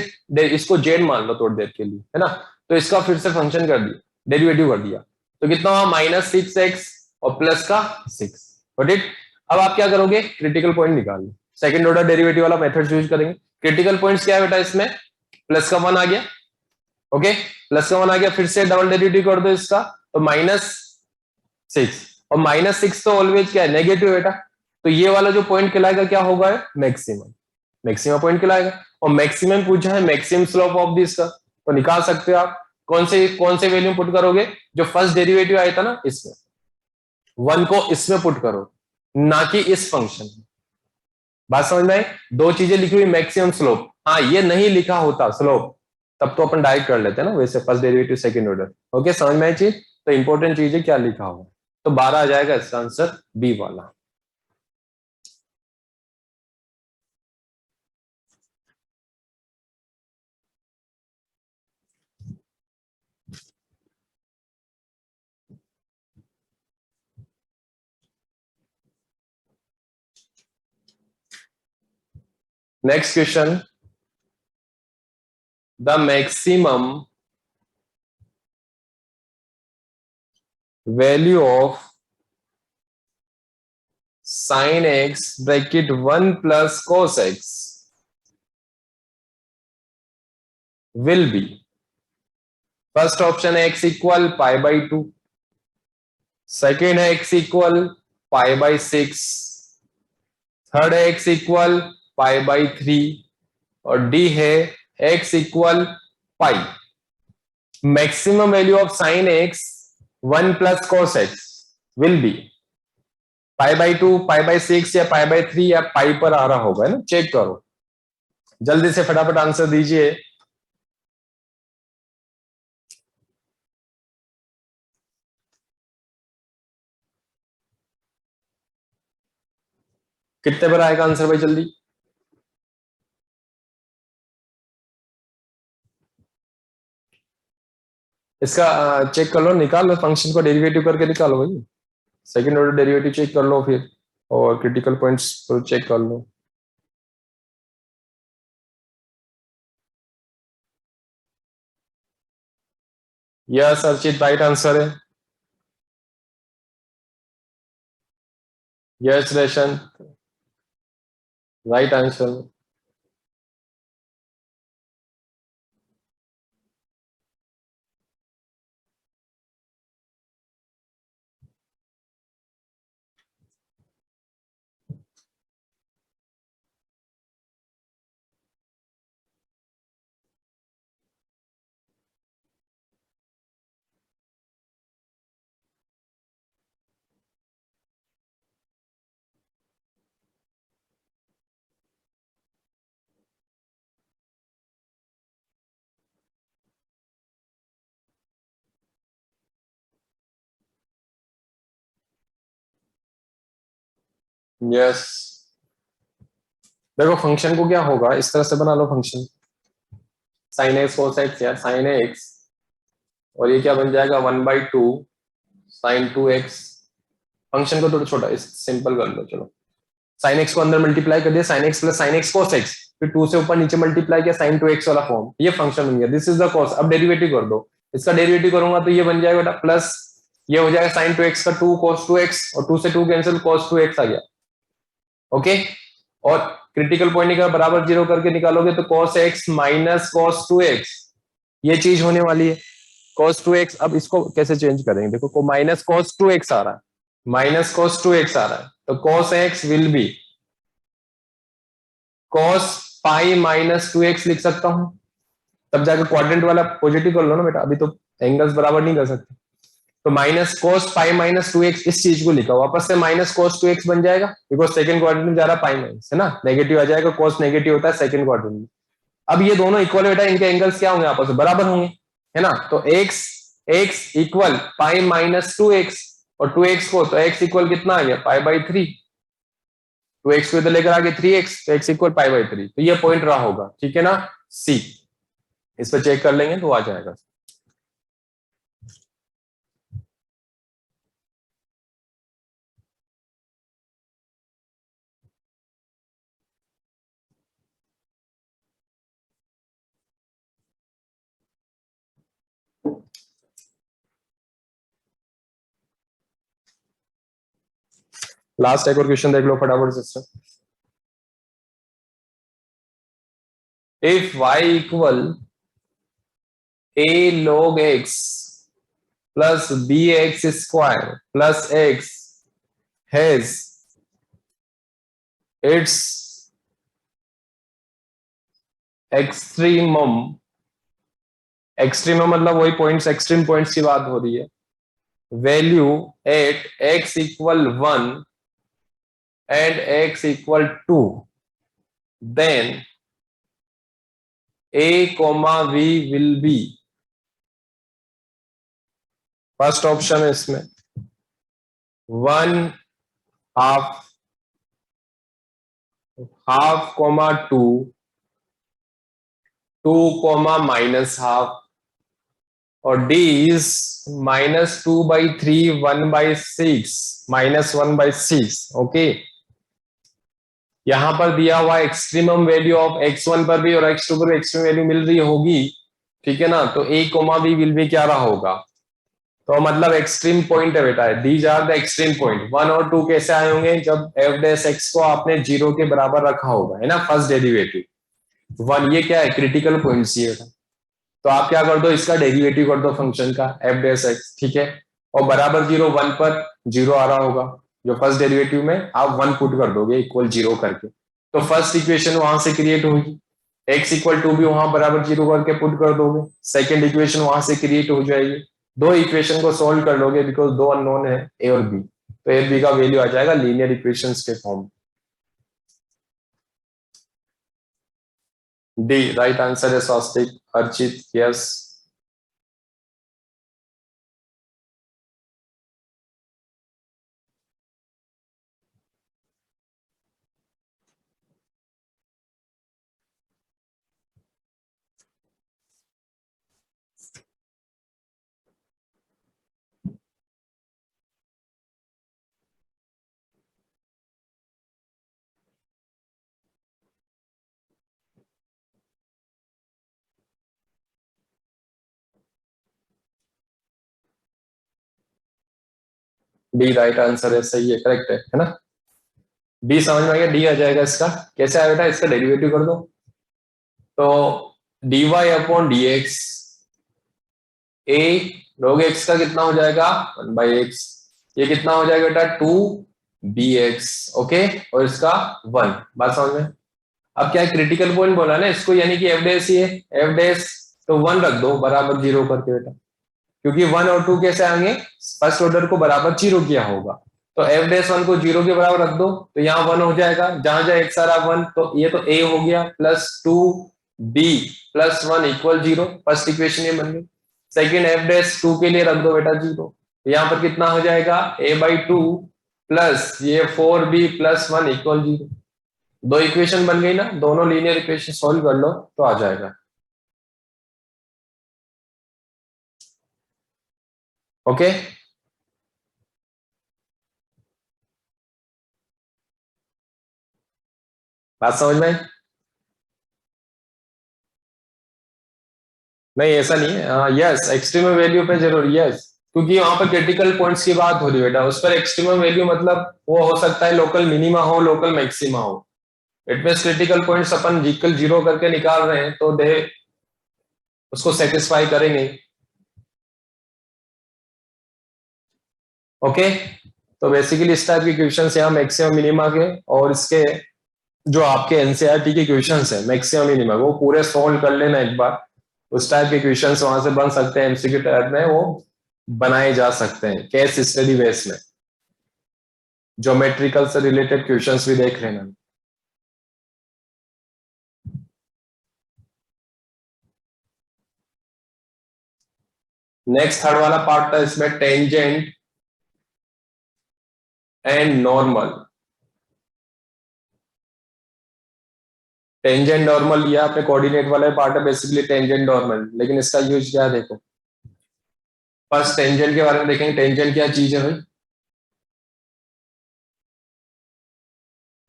इसको जेड मान लो थोड़ी देर के लिए, है ना, तो इसका फिर से फंक्शन कर दिया, डेरिवेटिव कर दिया, तो कितना हुआ, माइनस 6x और प्लस का 6, गॉट इट। अब आप क्या करोगे, क्रिटिकल पॉइंट निकाल लो, सेकंड ऑर्डर डेरिवेटिव वाला मेथड यूज करेंगे। क्रिटिकल पॉइंट्स क्या है बेटा, इसमें प्लस का 1 आ गया, ओके, प्लस का 1 आ गया, फिर से डबल डेरिवेटिव कर दो इसका, तो -6, और -6 तो ऑलवेज क्या है, नेगेटिव बेटा, तो ये वाला जो पॉइंट कहलाएगा क्या होगा, मैक्सिमम। मैक्सिमम पॉइंट कहलाएगा। और मैक्सिमम पूछा है मैक्सिमम स्लोप ऑफ दिस का, तो निकाल सकते हो आप। कौन से वैल्यू पुट करोगे? जो फर्स्ट डेरिवेटिव आया था ना इसमें, 1 को इसमें पुट करो, ना कि इस फंक्शन में। बात समझ में आई? दो चीजें लिखी हुई, मैक्सिमम स्लोप, हाँ ये नहीं लिखा होता स्लोप तब तो अपन डायरेक्ट कर लेते हैं ना, वैसे first derivative second order. Okay, समझ में आई चीज? तो इंपॉर्टेंट चीज है क्या लिखा हुआ। तो 12 आ जाएगा इसका आंसर बी वाला। Next question, the maximum value of sin x bracket 1 plus cos x will be, first option है x equal pi by 2, second है x equal pi by 6, third है x इक्वल पाई बाई 3 और D है x equal pi. Maximum value of sin x 1 plus cos x will be pi by 2, pi by 6 या pi by 3 या पाई पर आ रहा होगा ना, चेक करो जल्दी से, फटाफट आंसर दीजिए। कितने पर आएगा आंसर भाई जल्दी? इसका चेक कर लो, निकाल लो फंक्शन को, डेरिवेटिव करके निकालो भाई, सेकंड ऑर्डर डेरिवेटिव चेक कर लो फिर, और क्रिटिकल पॉइंट्स पर चेक कर लो। यस अर्चित, राइट आंसर है। Yes Reshan, right answer. Yes, देखो फंक्शन को क्या होगा, इस तरह से बना लो function, sine x cos x या साइन एक्स, और ये क्या बन जाएगा 1/2 साइन 2x। फंक्शन को थोड़ा छोटा सिंपल कर लो, चलो साइन एक्स को अंदर मल्टीप्लाई कर दिया, sine x plus sign x cos x, फिर 2 से ऊपर नीचे मल्टीप्लाई किया, साइन 2x वाला फॉर्म, ये फंक्शन बन गया, दिस इज द कॉस। अब डेरिवेटिव कर दो, इसका डेरिवेटिव करूंगा तो ये बन जाएगा बेटा प्लस, ये हो जाएगा साइन 2x का 2 cos 2x, और 2 से 2 कैंसिल, cos 2x आ गया। ओके, और क्रिटिकल पॉइंट निकाल, बराबर जीरो करके निकालोगे तो cos x minus cos 2x, ये चीज होने वाली है cos 2x। अब इसको कैसे चेंज करेंगे, देखो को माइनस cos 2x आ रहा है, माइनस cos 2x आ रहा है, तो cos x will be cos pi minus 2x लिख सकता हूं, तब जाकर क्वाड्रेंट वाला पॉजिटिव कर लो ना बेटा, अभी तो एंगल्स बराबर नहीं कर सकते। तो minus cos pi minus 2x, इस चीज को लिखा, वापस से माइनस cos 2x बन जाएगा, बिकॉज सेकंड क्वाड्रेंट में जा रहा पाई माइनस है ना, नेगेटिव आ जाएगा, cos नेगेटिव होता है सेकंड क्वाड्रेंट में। अब ये दोनों इक्वल बेटा, इनके एंगल्स क्या होंगे, आपस में बराबर होंगे, है ना। तो x equal pi minus 2x, और 2x को, तो x इक्वल कितना आ गया पाई बाई 3, 2x को इधर लेकर आ गए 3x, तो x इक्वल पाई बाई 3, तो ये पॉइंट रहा होगा, ठीक है ना, सी। इस पर चेक कर लेंगे तो आ जाएगा। लास्ट एक और क्वेश्चन देख लो फटाफट system. If y equal a log x plus bx square plus x has its extremum, extremum मतलब वही पॉइंट्स, एक्सट्रीम पॉइंट्स की बात हो रही है, value at x equal 1 and x equal 2, then a comma v will be, first option है इसमें 1 half, half comma 2, 2 comma minus half, और डी इज -2/3, 1/6, -1/6। ओके, यहां पर दिया हुआ एक्सट्रीमम वैल्यू ऑफ x1 पर भी और x2 पर भी एक्सट्रीम वैल्यू मिल रही होगी, ठीक है ना, तो a कोमा b विल भी क्या रहा होगा, तो मतलब एक्सट्रीम पॉइंट है बेटा, these are the extreme point. 1 और 2 कैसे आए होंगे, जब f डैश x को आपने 0 के बराबर रखा होगा, है ना, फर्स्ट डेरिवेटिव 1, ये क्या है, क्रिटिकल पॉइंट ये बेटा, तो आप क्या कर दो, इसका डेरिवेटिव कर दो फंक्शन का f डैश x, ठीक है, और बराबर 0, 1 पर 0 आ रहा होगा, जो फर्स्ट डेरिवेटिव में आप 1 पुट कर दोगे इक्वल 0 करके, तो फर्स्ट इक्वेशन वहां से क्रिएट होगी, x इक्वल 2 भी वहां बराबर 0 करके पुट कर दोगे, सेकेंड इक्वेशन वहां से क्रिएट हो जाएगी, दो इक्वेशन को सोल्व कर लोगे बिकॉज दो अननोन है ए और बी, तो ए और बी का वैल्यू आ जाएगा लीनियर इक्वेशंस के फॉर्म। डी राइट आंसर है Swastik, Archit yes. D right answer है, सही है, करेक्ट है ना, डी समझ में आ गया, डी आ जाएगा इसका, कैसे आया बेटा, इसका डेरिवेटिव कर दो, तो dy अपॉन डी एक्स, ए log x का कितना हो जाएगा 1/x, ये कितना हो जाएगा बेटा 2bx, ओके, और इसका 1, बात समझ में। अब क्या है, क्रिटिकल पॉइंट बोला ना इसको, यानी कि एफ डैश, ये एफ डैश, तो 1 रख दो बराबर 0 करके बेटा, क्योंकि 1 और 2 कैसे आएंगे, फर्स्ट ऑर्डर को बराबर 0 किया होगा, तो एफ डैश 1 को 0 के बराबर रख दो, तो यहाँ 1 हो जाएगा, जहां जहां एक सारा 1, तो ये तो a हो गया, plus 2b plus 1 equal 0, first equation ये बन गई। सेकेंड एफ डैश 2 के लिए रख दो बेटा 0, तो यहाँ पर कितना हो जाएगा a/2 प्लस ये 4b प्लस 1 इक्वल 0, दो इक्वेशन बन गई ना, दोनों लीनियर इक्वेशन सॉल्व कर लो तो आ जाएगा। ओके, बात समझ में? नहीं ऐसा नहीं है, यस एक्सट्रीमम वैल्यू पे जरूर यस, क्योंकि वहां पर क्रिटिकल पॉइंट्स की बात हो रही है बेटा, उस पर एक्सट्रीमम वैल्यू मतलब वो हो सकता है लोकल मिनिमा हो, लोकल मैक्सिमा हो, it means critical points upon equal 0 करके निकाल रहे हैं, तो दे उसको सेटिस्फाई करेंगे। ओके, तो बेसिकली इस टाइप के क्वेश्चन यहाँ मैक्सिमम मिनिमा के, और इसके जो आपके एनसीईआरटी के क्वेश्चंस है मैक्सिमम मिनिमम, वो पूरे सोल्व कर लेना एक बार, उस टाइप के क्वेश्चंस वहां से बन सकते हैं, एमसीक्यू टाइप में वो बनाए जा सकते हैं केस स्टडी बेस में, ज्योमेट्रिकल से रिलेटेड क्वेश्चंस भी देख लेना। नेक्स्ट थर्ड वाला पार्ट था इसमें tangent and normal, tangent normal ये आपने कोऑर्डिनेट वाला पार्ट है बेसिकली टेंजेंट नॉर्मल, लेकिन इसका यूज क्या है देखो, फर्स्ट टेंजेंट के बारे में देखेंगे, टेंजेंट क्या चीज है भाई,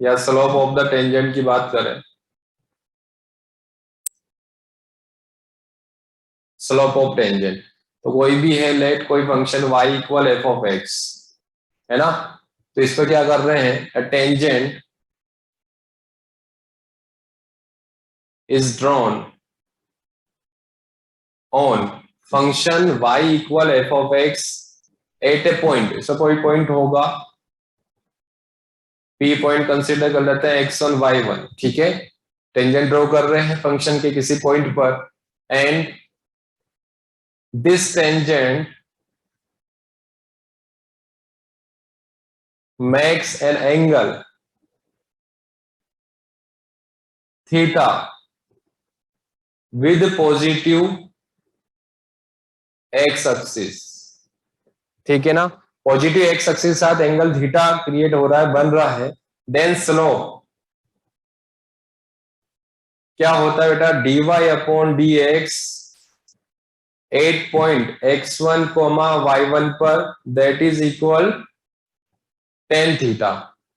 या स्लोप ऑफ द टेंजेंट की बात करें, स्लोप ऑफ टेंजेंट, तो कोई भी है लेट कोई function y equal f of x, है ना, तो इस पर क्या कर रहे हैं, tangent is drawn on function y equal f of x at a point, इसका कोई पॉइंट होगा, p पॉइंट कंसीडर कर लेते हैं x1 y1, ठीक है, टेंजेंट ड्रॉ कर रहे हैं फंक्शन के किसी पॉइंट पर, and this tangent makes an angle theta with positive x axis. ठीक है ना, पॉजिटिव एक्स एक्सिस के साथ एंगल थीटा क्रिएट हो रहा है, बन रहा है। देन स्लोप क्या होता है बेटा, dy upon d x at point x1 y1 पर, that is equal tan theta,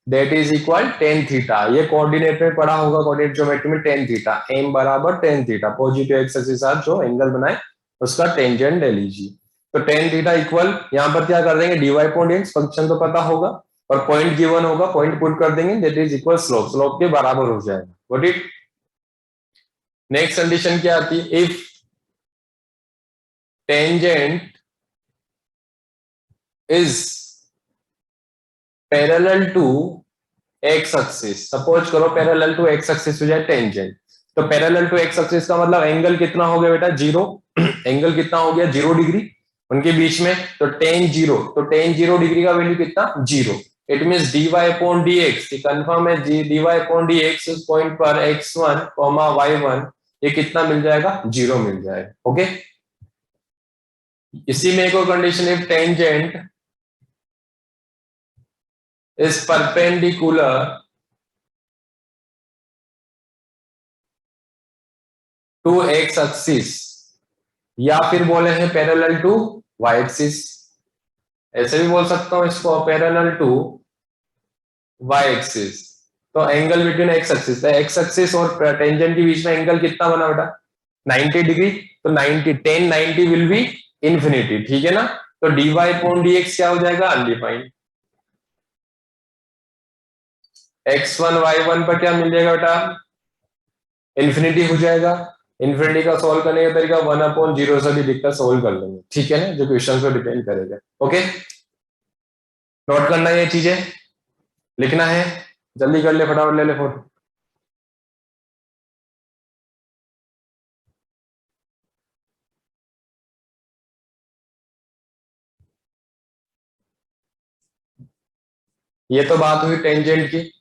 that is equal tan theta. ये कोऑर्डिनेट में पढ़ा होगा, कोऑर्डिनेट ज्योमेट्री में टेन थीटा, एम बराबर tan theta, positive x axis के साथ जो एंगल बनाए उसका टेंजेंट ले लीजिए। तो टेन थीटा इक्वल, यहां पर क्या कर देंगे, dy अपॉन dx, फंक्शन तो पता होगा, और पॉइंट गिवन होगा, पॉइंट पुट कर देंगे, that is equal slope, slope के बराबर हो जाएगा। व्हाट इट नेक्स्ट कंडीशन क्या आती है, if tangent is parallel to x axis, suppose करो पैरेलल टू एक्स एक्सिस हो जाए टेंजेंट, तो पैरेलल टू एक्स एक्सिस का मतलब एंगल कितना हो गया बेटा, जीरो। एंगल कितना हो गया, 0 डिग्री उनके बीच में, तो टेन जीरो, तो टेन जीरो डिग्री का वैल्यू कितना, zero. It means dy upon dx, ये कंफर्म है, dy अपॉन dx उस पॉइंट पर x1 y1 ये कितना मिल जाएगा, जीरो मिल जाएगा। ओके, इसी में एक और condition, if tangent is perpendicular to x axis, या फिर बोले हैं पैरेलल टू y एक्सिस, ऐसे भी बोल सकता हूं इसको, पैरेलल टू y एक्सिस। तो angle between x axis, x axis और टेंजेंट के बीच में एंगल कितना बना बेटा, 90 डिग्री, तो 90 10 90 विल बी इंफिनिटी। ठीक है ना, तो dy अपॉन dx क्या हो जाएगा, अनडिफाइंड। x1 y1 पर क्या मिल जाएगा बेटा, इंफिनिटी हो जाएगा। इंफिनिटी का सॉल्व करने का तरीका 1 अपॉन 0 से भी दिक्कत सॉल्व कर लेंगे। ठीक है ना, जो क्वेश्चन पर डिपेंड करेगा। ओके, नोट करना है, ये चीजें लिखना है, जल्दी कर ले, फटाफट ले ले फोटो। ये तो बात हुई टेंजेंट की।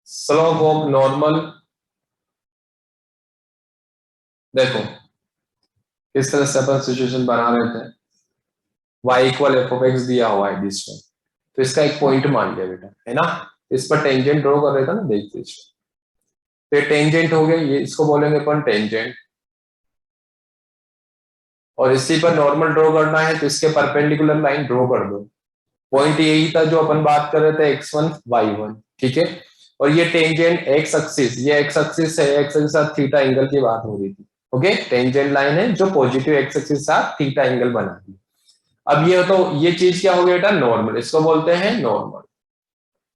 स्लोप ऑफ नॉर्मल, देखो इस तरह से अपन सिचुएशन बना लेते हैं, y equal f of x दिया हुआ है दिस वन, तो इसका एक पॉइंट मान लिया बेटा, है ना, इस पर टेंजेंट ड्रॉ कर रहे थे ना, देखते तो टेंजेंट हो गया, ये इसको बोलेंगे अपन टेंजेंट, और इसी पर नॉर्मल ड्रॉ करना है तो इसके परपेंडिकुलर लाइन ड्रॉ कर दो। पॉइंट यही था जो अपन बात कर रहे थे, x1 y1। ठीक है, और ये टेंजेंट x एक्सिस, ये x एक्सिस है, x के साथ थीटा एंगल की बात हो रही थी। ओके, टेंजेंट लाइन है जो पॉजिटिव x एक्सिस के साथ थीटा एंगल बना रही है। अब ये तो ये चीज क्या हो गया बेटा, नॉर्मल, इसको बोलते हैं नॉर्मल।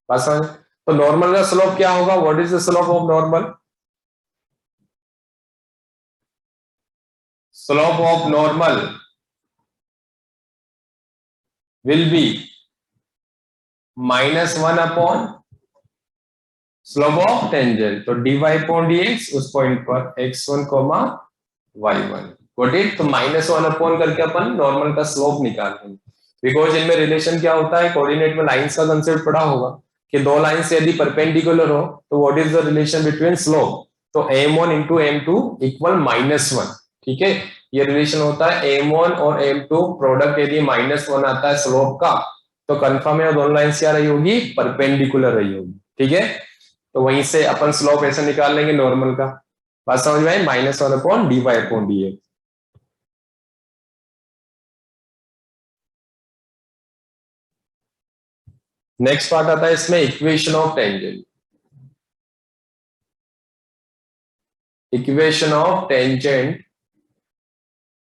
बात समझ, तो नॉर्मल का स्लोप क्या होगा, what is the slope of normal, slope of normal will be -1 upon slope of tangent, तो dy अपॉन dx उस पॉइंट पर x1 y1 गॉट इट। तो -1 अपॉन करके अपन नॉर्मल का स्लोप निकालेंगे, बिकॉज इनमें रिलेशन क्या होता है, कोऑर्डिनेट में लाइंस का कंसेप्ट पढ़ा होगा कि दो लाइंस यदि परपेंडिकुलर हो तो what is the relation between slope, तो m1 इंटू m2 इक्वल -1। ठीक है, ये रिलेशन होता है m1 और m2 प्रोडक्ट यदि -1 आता है स्लोप का, तो कंफर्म है दोनों लाइंस क्या रही होगी, परपेंडिकुलर रही होगी। ठीक है, तो वहीं से अपन स्लोप ऐसे निकाल लेंगे नॉर्मल का। बात समझ में आई, -1 upon dy upon dx। Next part आता है इसमें equation of tangent, equation of tangent,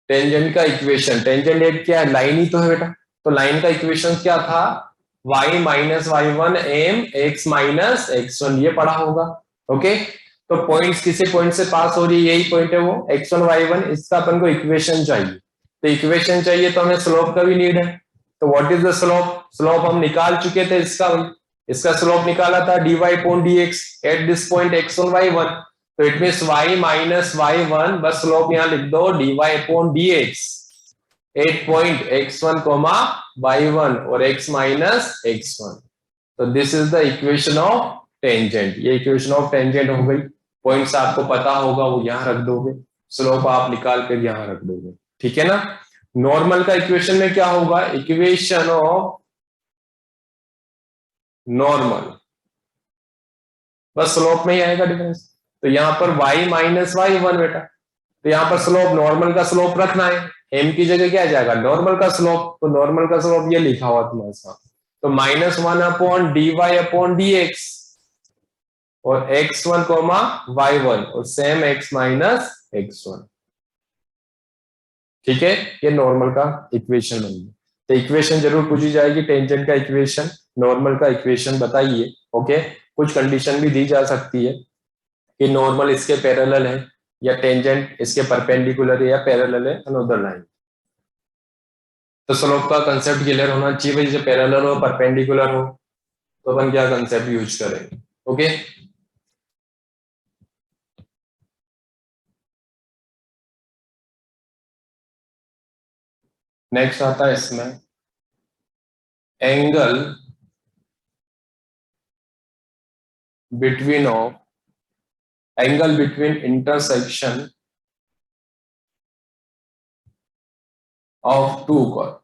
tangent का इक्वेशन, टेंजेंट एक क्या है, लाइन ही तो है बेटा, तो लाइन का इक्वेशन क्या था, y minus y1 m x minus x1, ये पढ़ा होगा। ओके, तो पॉइंट्स किसी पॉइंट से पास हो रही है, यही पॉइंट है वो x1 y1, इसका अपन को इक्वेशन चाहिए, तो इक्वेशन चाहिए तो हमें स्लोप का भी नीड है, तो what is the slope? Slope हम निकाल चुके थे इसका स्लोप निकाला था dy upon dx at this point x1 y1, तो it means y minus y1, बस स्लोप यहां लिख दो dy upon dx at point x1 y1 और x माइनस x1। तो this is the equation of tangent. ये इक्वेशन ऑफ टेंजेंट हो गई। पॉइंट्स आपको पता होगा वो यहां रख दोगे, स्लोप आप निकाल कर यहां रख दोगे, ठीक है ना। नॉर्मल का इक्वेशन में क्या होगा? इक्वेशन ऑफ नॉर्मल, बस स्लोप में ही आएगा डिफरेंस। तो यहां पर y माइनस y1 बेटा, तो यहां पर स्लोप नॉर्मल का स्लोप रखना है, m की जगह क्या आ जाएगा? नॉर्मल का स्लोप। तो नॉर्मल का स्लोप ये लिखा हुआ तुम्हारे साथ, तो -1 अपॉन dy अपॉन dx और x1 y1 और सेम x माइनस x1, ठीक है। ये नॉर्मल का इक्वेशन बन गया। तो इक्वेशन जरूर पूछी जाएगी, टेंजेंट का इक्वेशन, नॉर्मल का इक्वेशन बताइए। ओके, कुछ कंडीशन भी दी जा सकती है कि नॉर्मल इसके पैरेलल है या टेंजेंट इसके परपेंडिकुलर है या पैरेलल है अनदर लाइन। तो स्लोप का कंसेप्ट क्लियर होना चाहिए भाई, जैसे पैरेलल हो परपेंडिकुलर हो तो अपन क्या कंसेप्ट यूज करेंगे। ओके, नेक्स्ट आता है इसमें angle between intersection of two curve,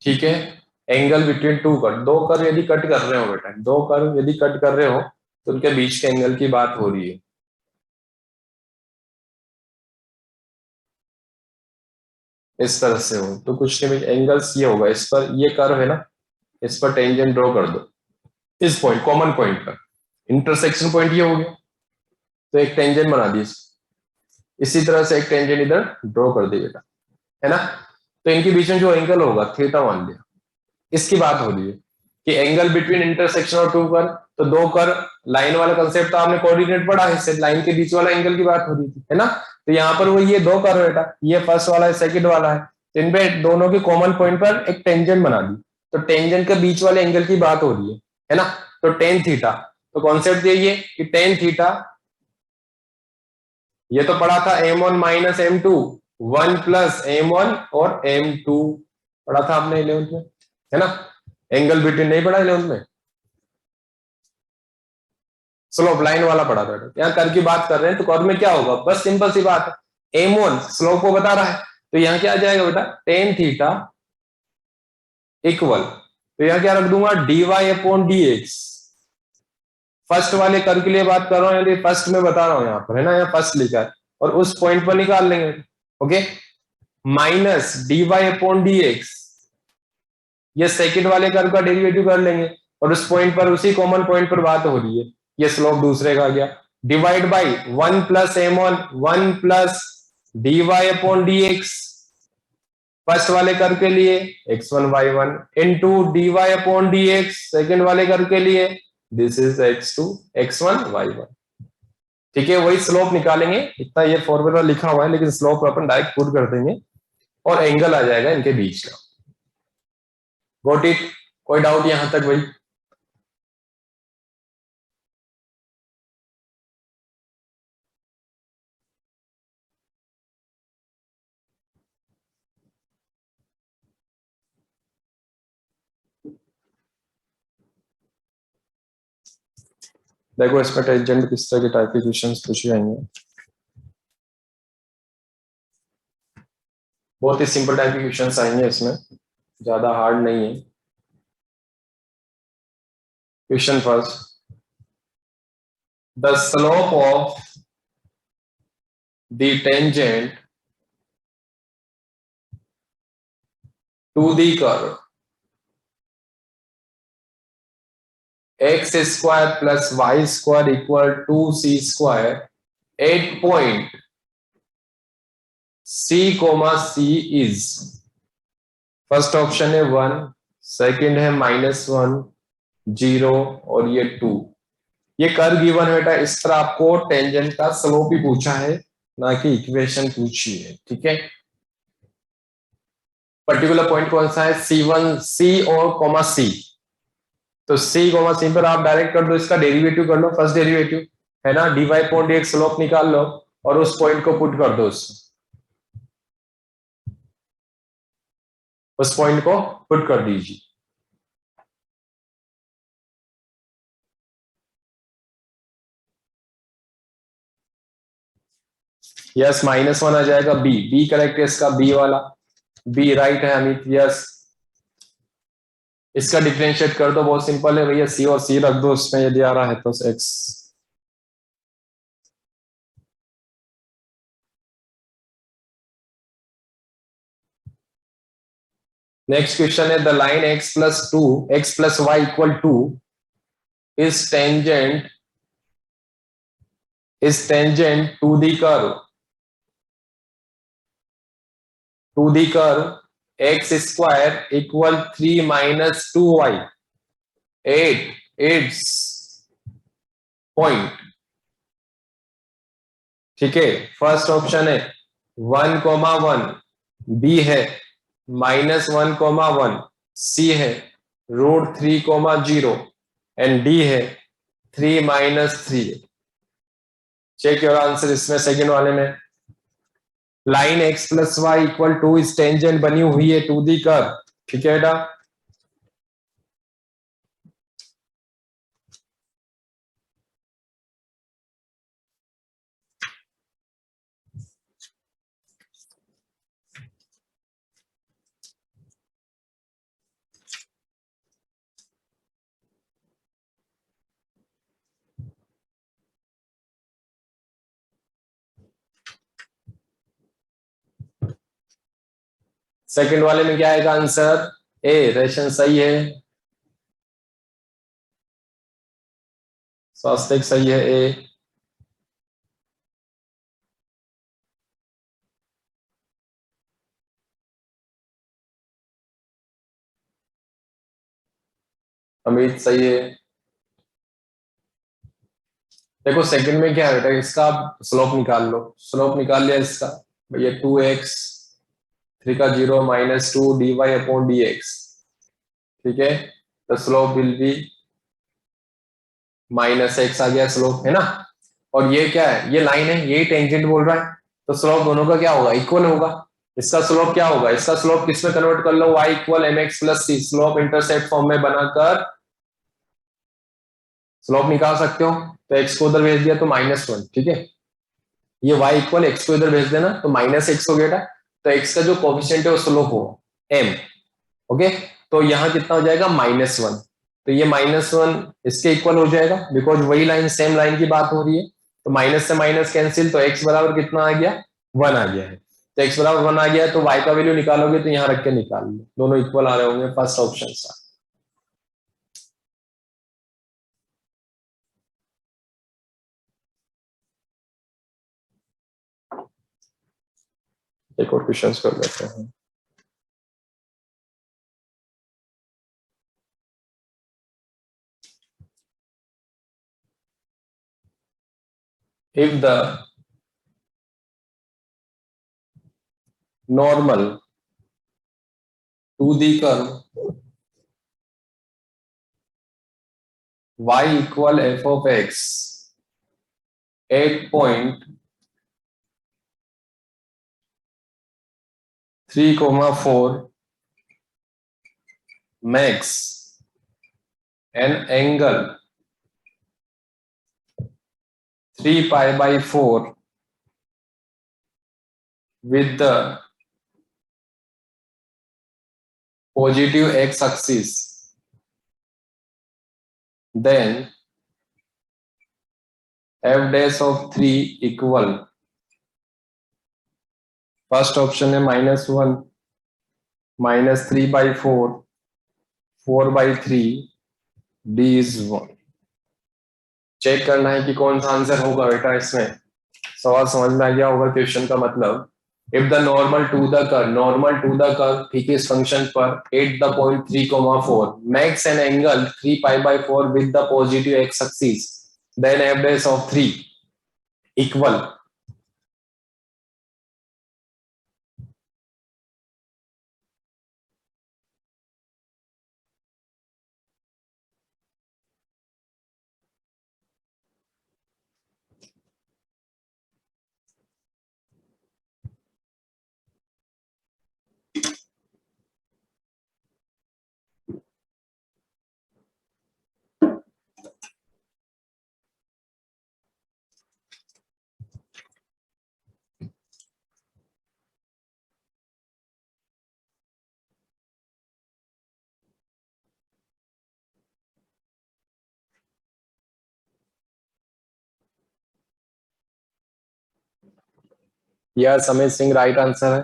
ठीक है। एंगल बिटवीन टू कर्व, दो कर्व यदि कट कर रहे हो बेटा, दो कर्व यदि कट कर रहे हो तो उनके बीच के एंगल की बात हो रही है। इस तरह से हो तो कुछ नहीं, एंगल्स ये होगा, इस पर ये कर्व है ना, इस पर टेंजेंट ड्रॉ कर दो, इस पॉइंट कॉमन पॉइंट पर इंटरसेक्शन पॉइंट ये हो गया, तो एक टेंजेंट बना दी। इसी तरह से एक टेंजेंट इधर ड्रॉ कर दी बेटा, है ना। तो इनके बीच में जो एंगल होगा थीटा मान लिया, इसकी बात हो रही है कि angle between intersection of two curve. तो दो कर्व, लाइन वाला कंसेप्ट तो आपने कोऑर्डिनेट पढ़ा है, इससे लाइन के बीच वाला एंगल की बात हो रही थी, है ना। तो यहाँ पर वो ये दो कर्व बेटा, ये फर्स्ट वाला है सेकंड वाला है, तो इन पे दोनों के कॉमन पॉइंट पर एक टेंजेंट बना दी, तो टेंजेंट के बीच वाले एंगल की बात हो रही है ना। तो टेन थीटा, तो कॉन्सेप्ट यही है कि टेन थीटा, ये तो पढ़ा था m1 minus m2 1 plus m1 और m2 पढ़ा था आपने 11th में, है ना। एंगल बिटवीन नहीं पढ़ा 11th में, स्लोप लाइन वाला पढ़ा था। यहाँ कर की बात कर रहे हैं, तो कर्व में क्या होगा? बस सिंपल सी बात है, m1 स्लोप को बता रहा है, तो यहाँ क्या आ जाएगा बेटा? टेन थीटा इक्वल, तो यहाँ क्या रख दूंगा? dy upon dx। फर्स्ट वाले कर्व के लिए बात कर रहा हूँ, यानी फर्स्ट में बता रहा हूँ यहाँ पर, है ना, यहाँ फर्स्ट लिखा है, और उस पॉइंट पर निकाल लेंगे। Okay, minus dy upon dx, ये सेकंड वाले कर्व का डेरिवेटिव कर लेंगे, और उस पॉइंट पर, उसी कॉमन पॉइंट पर बात हो रही है, ये स्लोप दूसरे का आ गया, divide by 1 plus m1 1 plus dy upon dx first वाले कर्व के लिए x1 y1 into dy upon dx second वाले कर्व के लिए दिस इज x1 y1, ठीक है। वही स्लोप निकालेंगे, इतना ये फॉर्मूला लिखा हुआ है, लेकिन स्लोप अपन डायरेक्ट पुट कर देंगे और एंगल आ जाएगा इनके बीच का। Got it? कोई डाउट यहां तक भाई? देखो इसमें टेंजेंट किस तरह के टाइप के क्वेश्चंस पूछे जाएंगे, बहुत ही सिंपल टाइप के क्वेश्चंस आएंगे इसमें, ज्यादा हार्ड नहीं है। Question first, the slope of the tangent to the curve x square plus y square equal to c square at point C, C is, first option है 1, सेकंड है -1 0 और ये 2। ये कर्व गिवन है बेटा, इस तरह आपको टेंजेंट का स्लोप ही पूछा है, ना कि इक्वेशन पूछी है, ठीक है। पर्टिकुलर पॉइंट कौन सा है, C1 C और कॉमा C। तो C कॉमा C पर आप डायरेक्ट कर दो, इसका डेरिवेटिव कर लो, फर्स्ट डेरिवेटिव है ना, dy अपॉन dx स्लोप निकाल लो और उस पॉइंट को पुट कर दो, उस पॉइंट को पुट कर दीजिए। यस -1 आ जाएगा, बी करेक्ट है इसका, बी वाला, बी राइट है अमित, यस। इसका डिफरेंशिएट कर दो, बहुत सिंपल है भैया, सी और सी रख दो उसमें यदि आ रहा है तो एक्स। नेक्स्ट क्वेश्चन है, the line x plus y equal to is tangent to the curve x square equal 3 minus 2y at its point. ठीक है, फर्स्ट ऑप्शन है 1,1, बी है -1,1, सी है √3,0 एंड डी है 3 माइनस 3। चेक योर आंसर इसमें second वाले में। Line x plus y equal to इस टेंजेंट बनी हुई है टू दी कर्व। ठीक है बेटा, सेकंड वाले में क्या आएगा आंसर, ए रेशन सही है, स्वास्तिक सही है ए। अमित सही है। देखो सेकंड में क्या है बेटा, इसका आप स्लोप निकाल लो, स्लोप निकाल लिया इसका भैया 2x 3 का 0 -2 dy अपॉन dx। ठीक है, तो स्लोप विल बी -x आ गया स्लोप, है ना। और ये क्या है, ये लाइन है, ये टेंजेंट बोल रहा है, तो स्लोप दोनों का क्या होगा, इक्वल होगा। इसका स्लोप क्या होगा, इसका स्लोप किस में कन्वर्ट कर लो, y equal mx plus c, slope intercept form में बनाकर स्लोप निकाल सकते हो। तो x को उधर भेज दिया तो -1, ठीक है, ये y इक्वल x को इधर भेज देना तो -x हो गया। तो x का जो कोफिशिएंट है वो स्लोप होगा m। ओके, तो यहां कितना हो जाएगा -1, तो ये -1 इसके इक्वल हो जाएगा, बिकॉज वही लाइन सेम लाइन की बात हो रही है। तो माइनस से माइनस कैंसिल, तो x बराबर कितना आ गया, 1 आ गया है। तो x बराबर 1 आ गया, तो y का वैल्यू निकालोगे तो यहाँ रख के निकाल लो, दोनों इक्वल आ रहे होंगे, फर्स्ट ऑप्शन सा। एक और क्वेश्चन कर लेते हैं। If the normal to the curve y equal f of x at point 3,4 makes an angle 3 pi by 4 with the positive x-axis, then f dash of 3 equal, first option है -1 -3 by 4 4 by 3 d is 1। Check करना है कि कौन सा answer होगा बेटा, इसमें सवाल समझ में आ गया होगा क्वेश्चन का मतलब। If the normal to the curve, ठीक है, इस फंक्शन पर at the point 3,4 makes an angle 3 pi by 4 with the positive x axis, then f dash of 3 equal, yes Amit Singh right answer है।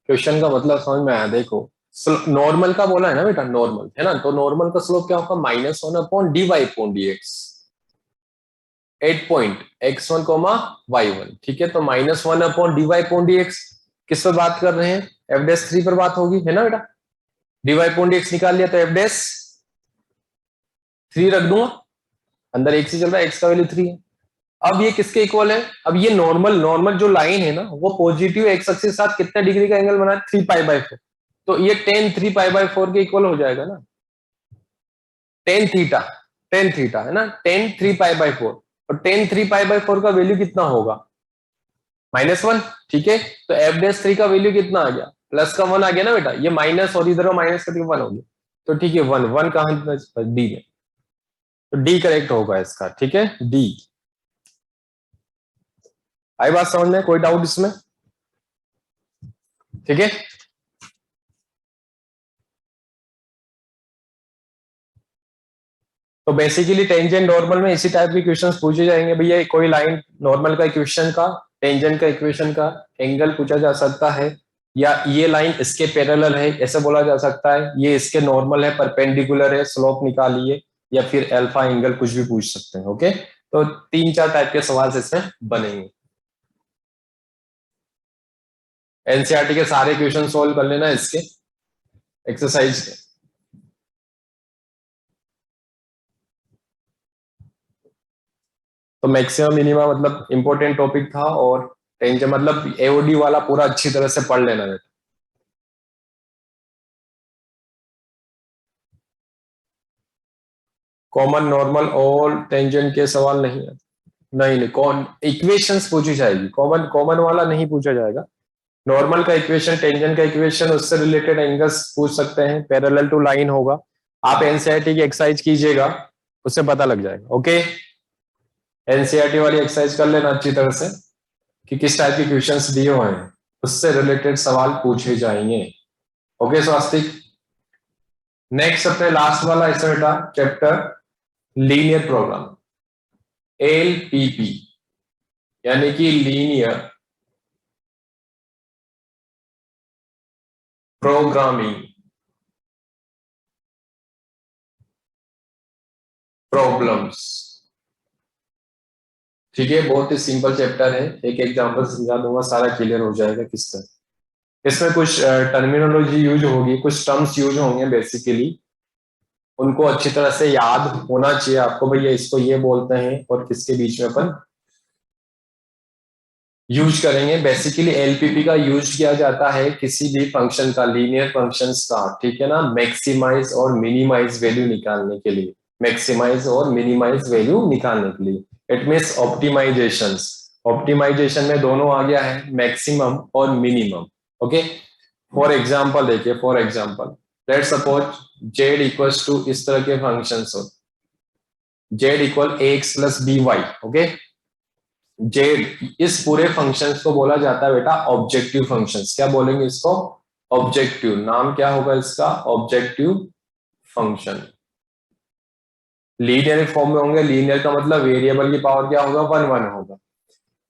क्वेश्चन का मतलब समझ में आया? देखो नॉर्मल का बोला है ना बेटा, नॉर्मल है ना, तो नॉर्मल का स्लोप क्या होगा? -1/dy/dx। 8.x1, y1, ठीक है। तो -1/dy/dx किस पर बात कर रहे हैं? f'3 पर बात होगी, है ना बेटा। dy/dx निकाल लिया तो f'3 रख दूंगा, अंदर एक से चल रहा है, x का वैल्यू 3 है। अब ये किसके इक्वल है? अब ये नॉर्मल नॉर्मल जो लाइन है ना, वो पॉजिटिव एक्स एक्सिस के साथ कितने डिग्री का एंगल बना है? 3π/4। तो ये tan 3π/4 के इक्वल हो जाएगा ना, टेन थीटा। टेन थीटा है ना, tan 3π/4। और tan 3π/4 का वैल्यू कितना होगा? -1, ठीक है। तो f'3 का वैल्यू कितना आ गया? प्लस का 1 आ गया ना बेटा, ये माइनस और इधर माइनस करके 1 हो गया। तो ठीक है, 1 1 कहां? डी में। तो डी करेक्ट होगा इसका, ठीक है, डी। आई बात समझ में? कोई डाउट इसमें? ठीक है। तो बेसिकली टेंजेंट नॉर्मल में इसी टाइप के क्वेश्चंस पूछे जाएंगे भैया। कोई लाइन नॉर्मल का इक्वेशन का, टेंजेंट का इक्वेशन का एंगल पूछा जा सकता है, या ये लाइन इसके पैरेलल है ऐसे बोला जा सकता है, ये इसके नॉर्मल है, परपेंडिकुलर है, स्लोप निकालिए, या फिर अल्फा एंगल, कुछ भी पूछ सकते हैं। ओके, तो 3-4 टाइप के सवाल इसमें बनेंगे। एनसीईआरटी के सारे क्वेश्चन सोल्व कर लेना इसके एक्सरसाइज के। तो मैक्सिमम मिनिमम मतलब इंपॉर्टेंट टॉपिक था, और टेंशन मतलब एओडी वाला पूरा अच्छी तरह से पढ़ लेना बेटा। कॉमन नॉर्मल और टेंजेंट के सवाल नहीं है। नहीं नहीं, कौन इक्वेशंस पूछी जाएगी, कॉमन कॉमन वाला नहीं पूछा जाएगा। नॉर्मल का इक्वेशन, टेंजेंट का इक्वेशन, उससे रिलेटेड एंगल्स पूछ सकते हैं, पैरेलल टू लाइन होगा। आप एनसीईआरटी की एक्सरसाइज कीजिएगा, उससे पता लग जाएगा। ओके, एनसीईआरटी वाली एक्सरसाइज कर लेना अच्छी तरह से कि किस टाइप के क्वेश्चंस दिए हुए हैं, उससे रिलेटेड सवाल पूछे जाएंगे। ओके स्वास्तिक, नेक्स्ट अपने लास्ट वाला इसमें बेटा चैप्टर लीनियर प्रोग्राम, एलपीपी, यानी कि लीनियर प्रोग्रामिंग प्रॉब्लम्स। ठीक है, बहुत ही सिंपल चैप्टर है, एक एग्जांपल समझा दूंगा, सारा क्लियर हो जाएगा किस तरह। इसमें कुछ टर्मिनोलॉजी यूज होगी, कुछ टर्म्स यूज होंगे बेसिकली, उनको अच्छी तरह से याद होना चाहिए आपको, भैया इसको ये बोलते हैं और किसके बीच में अपन यूज करेंगे। बेसिकली एलपीपी का यूज किया जाता है किसी भी फंक्शन का, लीनियर फंक्शंस का, ठीक है ना, मैक्सिमाइज और मिनिमाइज वैल्यू निकालने के लिए, मैक्सिमाइज और मिनिमाइज वैल्यू निकालने के लिए। It means optimisations. ऑप्टिमाइजेशन में दोनों आ गया है, मैक्सिमम और मिनिमम। ओके, फॉर एग्जाम्पल देखिए, for example let suppose z equals to इस तरह के फंक्शंस हो, z equal x plus b y. Okay, z, इस पूरे फंक्शंस को बोला जाता है बेटा ऑब्जेक्टिव फंक्शंस। क्या बोलेंगे इसको? ऑब्जेक्टिव। नाम क्या होगा इसका? Objective function. लीनियर फॉर्म में होंगे, लीनियर का मतलब वेरिएबल की पावर क्या होगा? 1 1 होगा।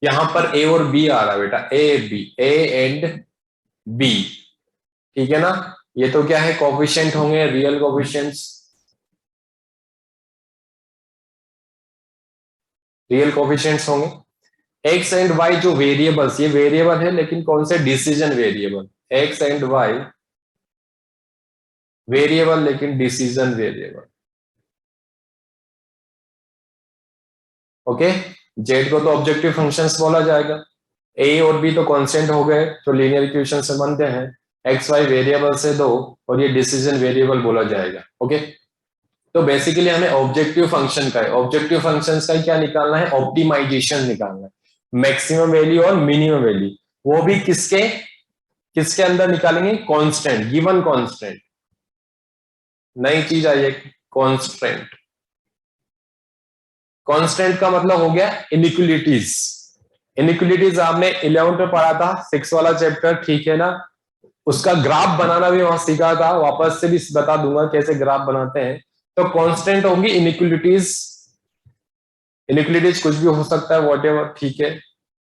यहां पर ए और बी आ रहा है बेटा, a b, a and b, ठीक है ना। ये तो क्या है? कोफिशिएंट होंगे, रियल कोफिशिएंट्स, रियल कोफिशिएंट्स होंगे। एक्स एंड वाई जो वेरिएबल्स, ये वेरिएबल है लेकिन कौन से? Decision variable. X and y variable लेकिन डिसीजन वेरिएबल। ओके, जेड को तो ऑब्जेक्टिव फंक्शंस बोला जाएगा, ए और बी तो कांस्टेंट हो गए जो लीनियर इक्वेशन से बनते हैं, एक्स वाई वेरिएबल से दो, और ये डिसीजन वेरिएबल बोला जाएगा। ओके, तो बेसिकली हमें ऑब्जेक्टिव फंक्शन का है, ऑब्जेक्टिव फंक्शंस का क्या निकालना है? ऑप्टिमाइजेशन निकालना है, मैक्सिमम वैल्यू और मिनिमम वैल्यू। वो भी किसके किसके अंदर निकालेंगे? Constant, given constant. नई चीज आई है, कांस्टेंट। कांस्टेंट का मतलब हो गया इनइक्वलिटीज। इनइक्वलिटीज आपने 11th में पढ़ा था, 6 वाला चैप्टर, ठीक है ना। उसका ग्राफ बनाना भी वहां सीखा था, वापस से भी बता दूंगा कैसे ग्राफ बनाते हैं। तो कांस्टेंट होंगी इनइक्वलिटीज। इनइक्वलिटीज कुछ भी हो सकता है, वॉट एवर, ठीक है।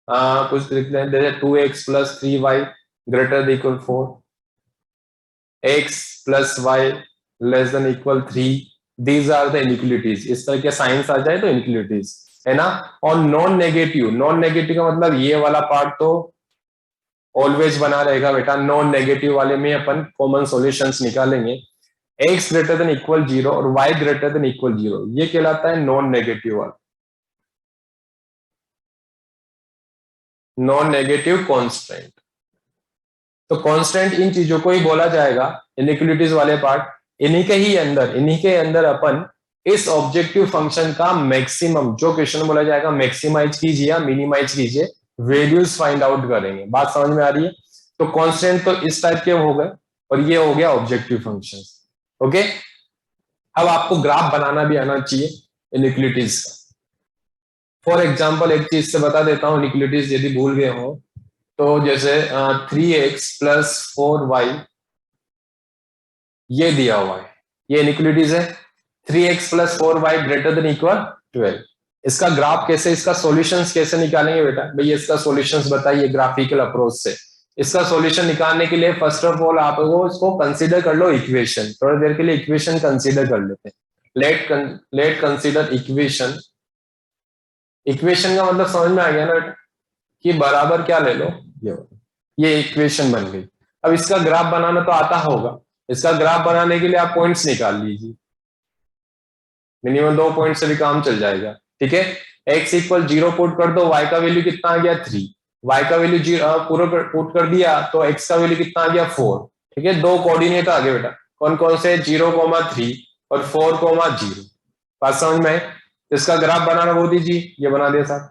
कुछ लिख लें, जैसे 2x + 3y > 4, x + y <= 3। These are the inequalities. इस तरह के साइंस आ जाए तो इनइक्वलिटीज है ना। और नॉन नेगेटिव, नॉन नेगेटिव का मतलब ये वाला पार्ट तो ऑलवेज बना रहेगा बेटा। नॉन नेगेटिव वाले में अपन कॉमन सॉल्यूशंस निकालेंगे। x > 0 और y > 0, ये कहलाता है नॉन नेगेटिव वाला, नॉन नेगेटिव कांस्टेंट। तो कांस्टेंट इन चीजों को ही बोला जाएगा, इनइक्वलिटीज वाले पार्ट। इन्हीं के अंदर अपन इस ऑब्जेक्टिव फंक्शन का मैक्सिमम, जो क्वेश्चन बोला जाएगा, मैक्सिमाइज कीजिए या मिनिमाइज कीजिए, वैल्यूज फाइंड आउट करेंगे। बात समझ में आ रही है। तो कांस्टेंट तो इस टाइप के हो गए, और ये हो गया ऑब्जेक्टिव फंक्शन। ओके, अब आपको ग्राफ बनाना भी आना चाहिए इनइक्वलिटीज का। फॉर एग्जाम्पल एक चीज से बता देता हूं, इनइक्वलिटीज यदि भूल गए हो तो, जैसे 3x + 4y ये दिया हुआ है, ये इनइक्वलिटीज है। 3x + 4y > 12। इसका ग्राफ कैसे, इसका सॉल्यूशंस कैसे निकालेंगे बेटा? भैया इसका सॉल्यूशंस बताइए ग्राफिकल अप्रोच से। इसका सॉल्यूशन निकालने के लिए फर्स्ट ऑफ ऑल आप इसको कंसीडर कर लो इक्वेशन। थोड़ी देर के लिए इक्वेशन कंसीडर कर लेते हैं। Late consider equation. इक्वेशन का मतलब समझ में आ गया ना बेटा, कि बराबर क्या ले लो, ये इक्वेशन बन गई। अब इसका ग्राफ बनाना तो आता होगा। इसका ग्राफ बनाने के लिए आप पॉइंट्स निकाल लीजिए, मिनिमम 2 पॉइंट से भी काम चल जाएगा, ठीक है। x = 0 पुट कर दो, y का वैल्यू कितना आ गया 3, y का वैल्यू 0 पूरा पुट कर दिया तो x का वैल्यू कितना आ गया 4, ठीक है। 2 कोऑर्डिनेट आ गए बेटा, कौन कौन से, 0,3 और 4,0। बात समझ में है। इसका ग्राफ बनाना वो दीजिए, ये बना दिया साहब।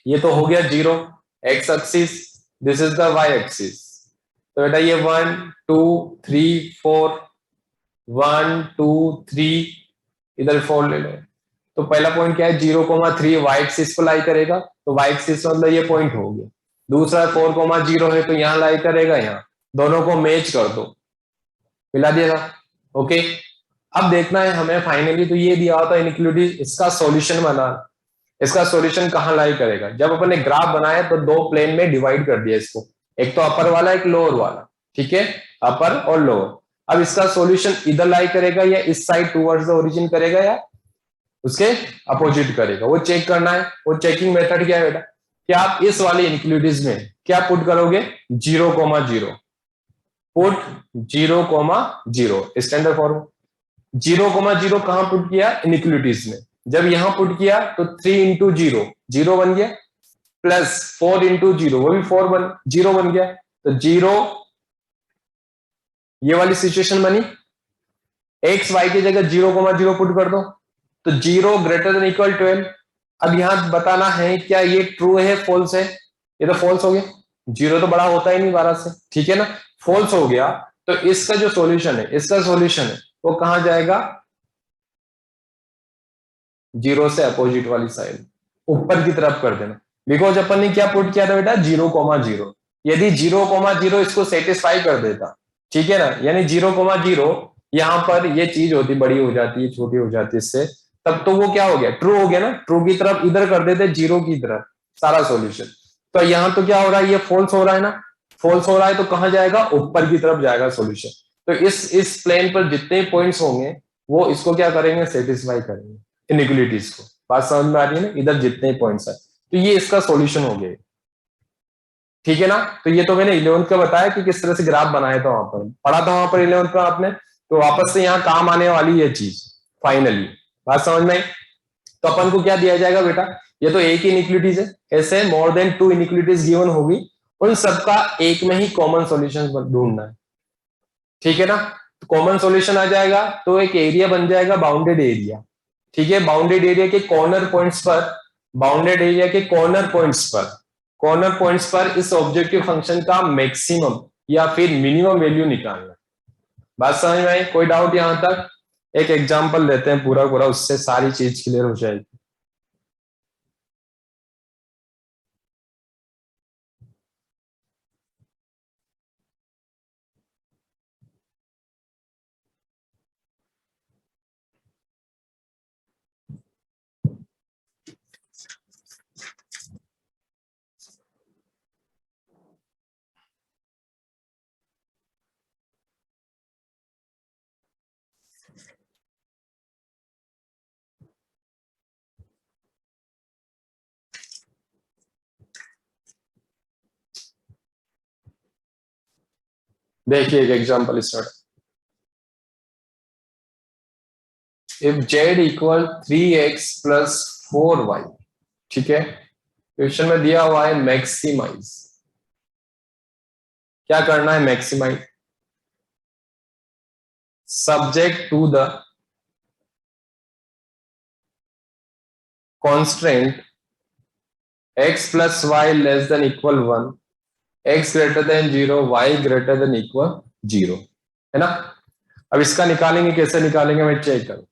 ये तो हो गया 0 x axis, this is the y axis. तो बेटा ये 1 2 3 4, 1 2 3, इधर 4 ले लो। तो पहला पॉइंट क्या है, 0,3 y एक्सिस पर लाई करेगा, तो y एक्सिस मतलब ये पॉइंट हो गया। दूसरा 4,0 है तो यहां लाई करेगा, यहाँ दोनों को मैच कर दो, मिला दिया था। ओके, अब देखना है हमें फाइनली, तो ये दिया होता इनइक्वलिटी, इसका सॉल्यूशन बना। इसका सॉल्यूशन कहां लाई करेगा? जब अपन ने ग्राफ बनाया तो 2 प्लेन में डिवाइड कर दिया इसको, एक तो अपर वाला एक लोअर वाला, ठीक है, अपर और लोअर। अब इसका सॉल्यूशन इधर लाई करेगा या इस साइड टुवर्ड्स द ओरिजिन करेगा या उसके अपोजिट करेगा, वो चेक करना है। वो चेकिंग मेथड क्या है बेटा, कि आप इस वाले इनइक्वलिटीज में क्या पुट करोगे, 0,0 पुट 0,0 स्टैंडर्ड फॉर्म। 0,0 कहां पुट किया, इनइक्वलिटीज में। जब यहां पुट किया तो 3 × 0 0 बन गया, प्लस 4 × 0 वो भी 0 बन गया। तो 0, ये वाली सिचुएशन बनी। x y की जगह 0,0 पुट कर दो, तो 0 > 12। अब यहां बताना है क्या ये ट्रू है फॉल्स है, ये तो फॉल्स हो गया, 0 तो बड़ा होता ही नहीं 12 से, ठीक है ना, फॉल्स हो गया। तो इसका जो सॉल्यूशन है, इसका सॉल्यूशन है वो कहां जाएगा, 0 से अपोजिट वाली साइड, ऊपर की तरफ कर देना। बिकॉज अपन ने क्या पुट किया था बेटा, 0,0। यदि 0,0 इसको सेटिस्फाई कर देता, ठीक है ना, यानी 0,0 यहां पर ये चीज होती, बड़ी हो जाती है, छोटी हो जाती है इससे, तब तो वो क्या हो गया, ट्रू हो गया ना। ट्रू की तरफ इधर कर देते 0 की तरफ सारा सॉल्यूशन। तो यहां तो क्या हो रहा है, ये फॉल्स हो रहा है ना, फॉल्स हो रहा है तो कहां जाएगा, ऊपर की तरफ जाएगा सॉल्यूशन। तो इस प्लेन पर जितने पॉइंट्स होंगे वो इसको क्या करेंगे, सेटिस्फाई करेंगे इनइक्वलिटीज को। बात समझ में आ रही है ना, इधर जितने पॉइंट्स है, तो ये इसका सॉल्यूशन हो गया, ठीक है ना। तो ये तो मैंने 11th का बताया कि किस तरह से ग्राफ बनाया था, वहां पर पढ़ा था, वहां पर 11th में आपने। तो वापस से यहाँ काम आने वाली ये चीज फाइनली, बात समझ में आई। तो अपन को क्या दिया जाएगा बेटा, ये तो एक ही इनइक्वलिटीज है, ऐसे मोर देन 2 इनइक्वलिटीज गिवन होगी, उन सबका एक में ही कॉमन सॉल्यूशन ढूंढना है, ठीक है ना। तो कॉमन सॉल्यूशन आ जाएगा तो एक एरिया बन जाएगा, बाउंडेड एरिया, ठीक है। बाउंडेड एरिया के कॉर्नर पॉइंट्स पर, बाउंडेड एरिया के कॉर्नर पॉइंट्स पर इस ऑब्जेक्टिव फंक्शन का मैक्सिमम या फिर मिनिमम वैल्यू निकालना। बात समझ में आई, कोई डाउट यहां तक? एक एग्जांपल लेते हैं पूरा पूरा, उससे सारी चीज क्लियर हो जाएगी। देखिए एक example start. If z equal 3x plus 4y, ठीक है, क्वेश्चन में दिया हुआ है मैक्सिमाइज। क्या करना है? Maximise subject to the constant x plus y less than equal 1, x greater than 0, y greater than equal 0, है ना। अब इसका निकालेंगे, कैसे निकालेंगे मैं चेक करूं।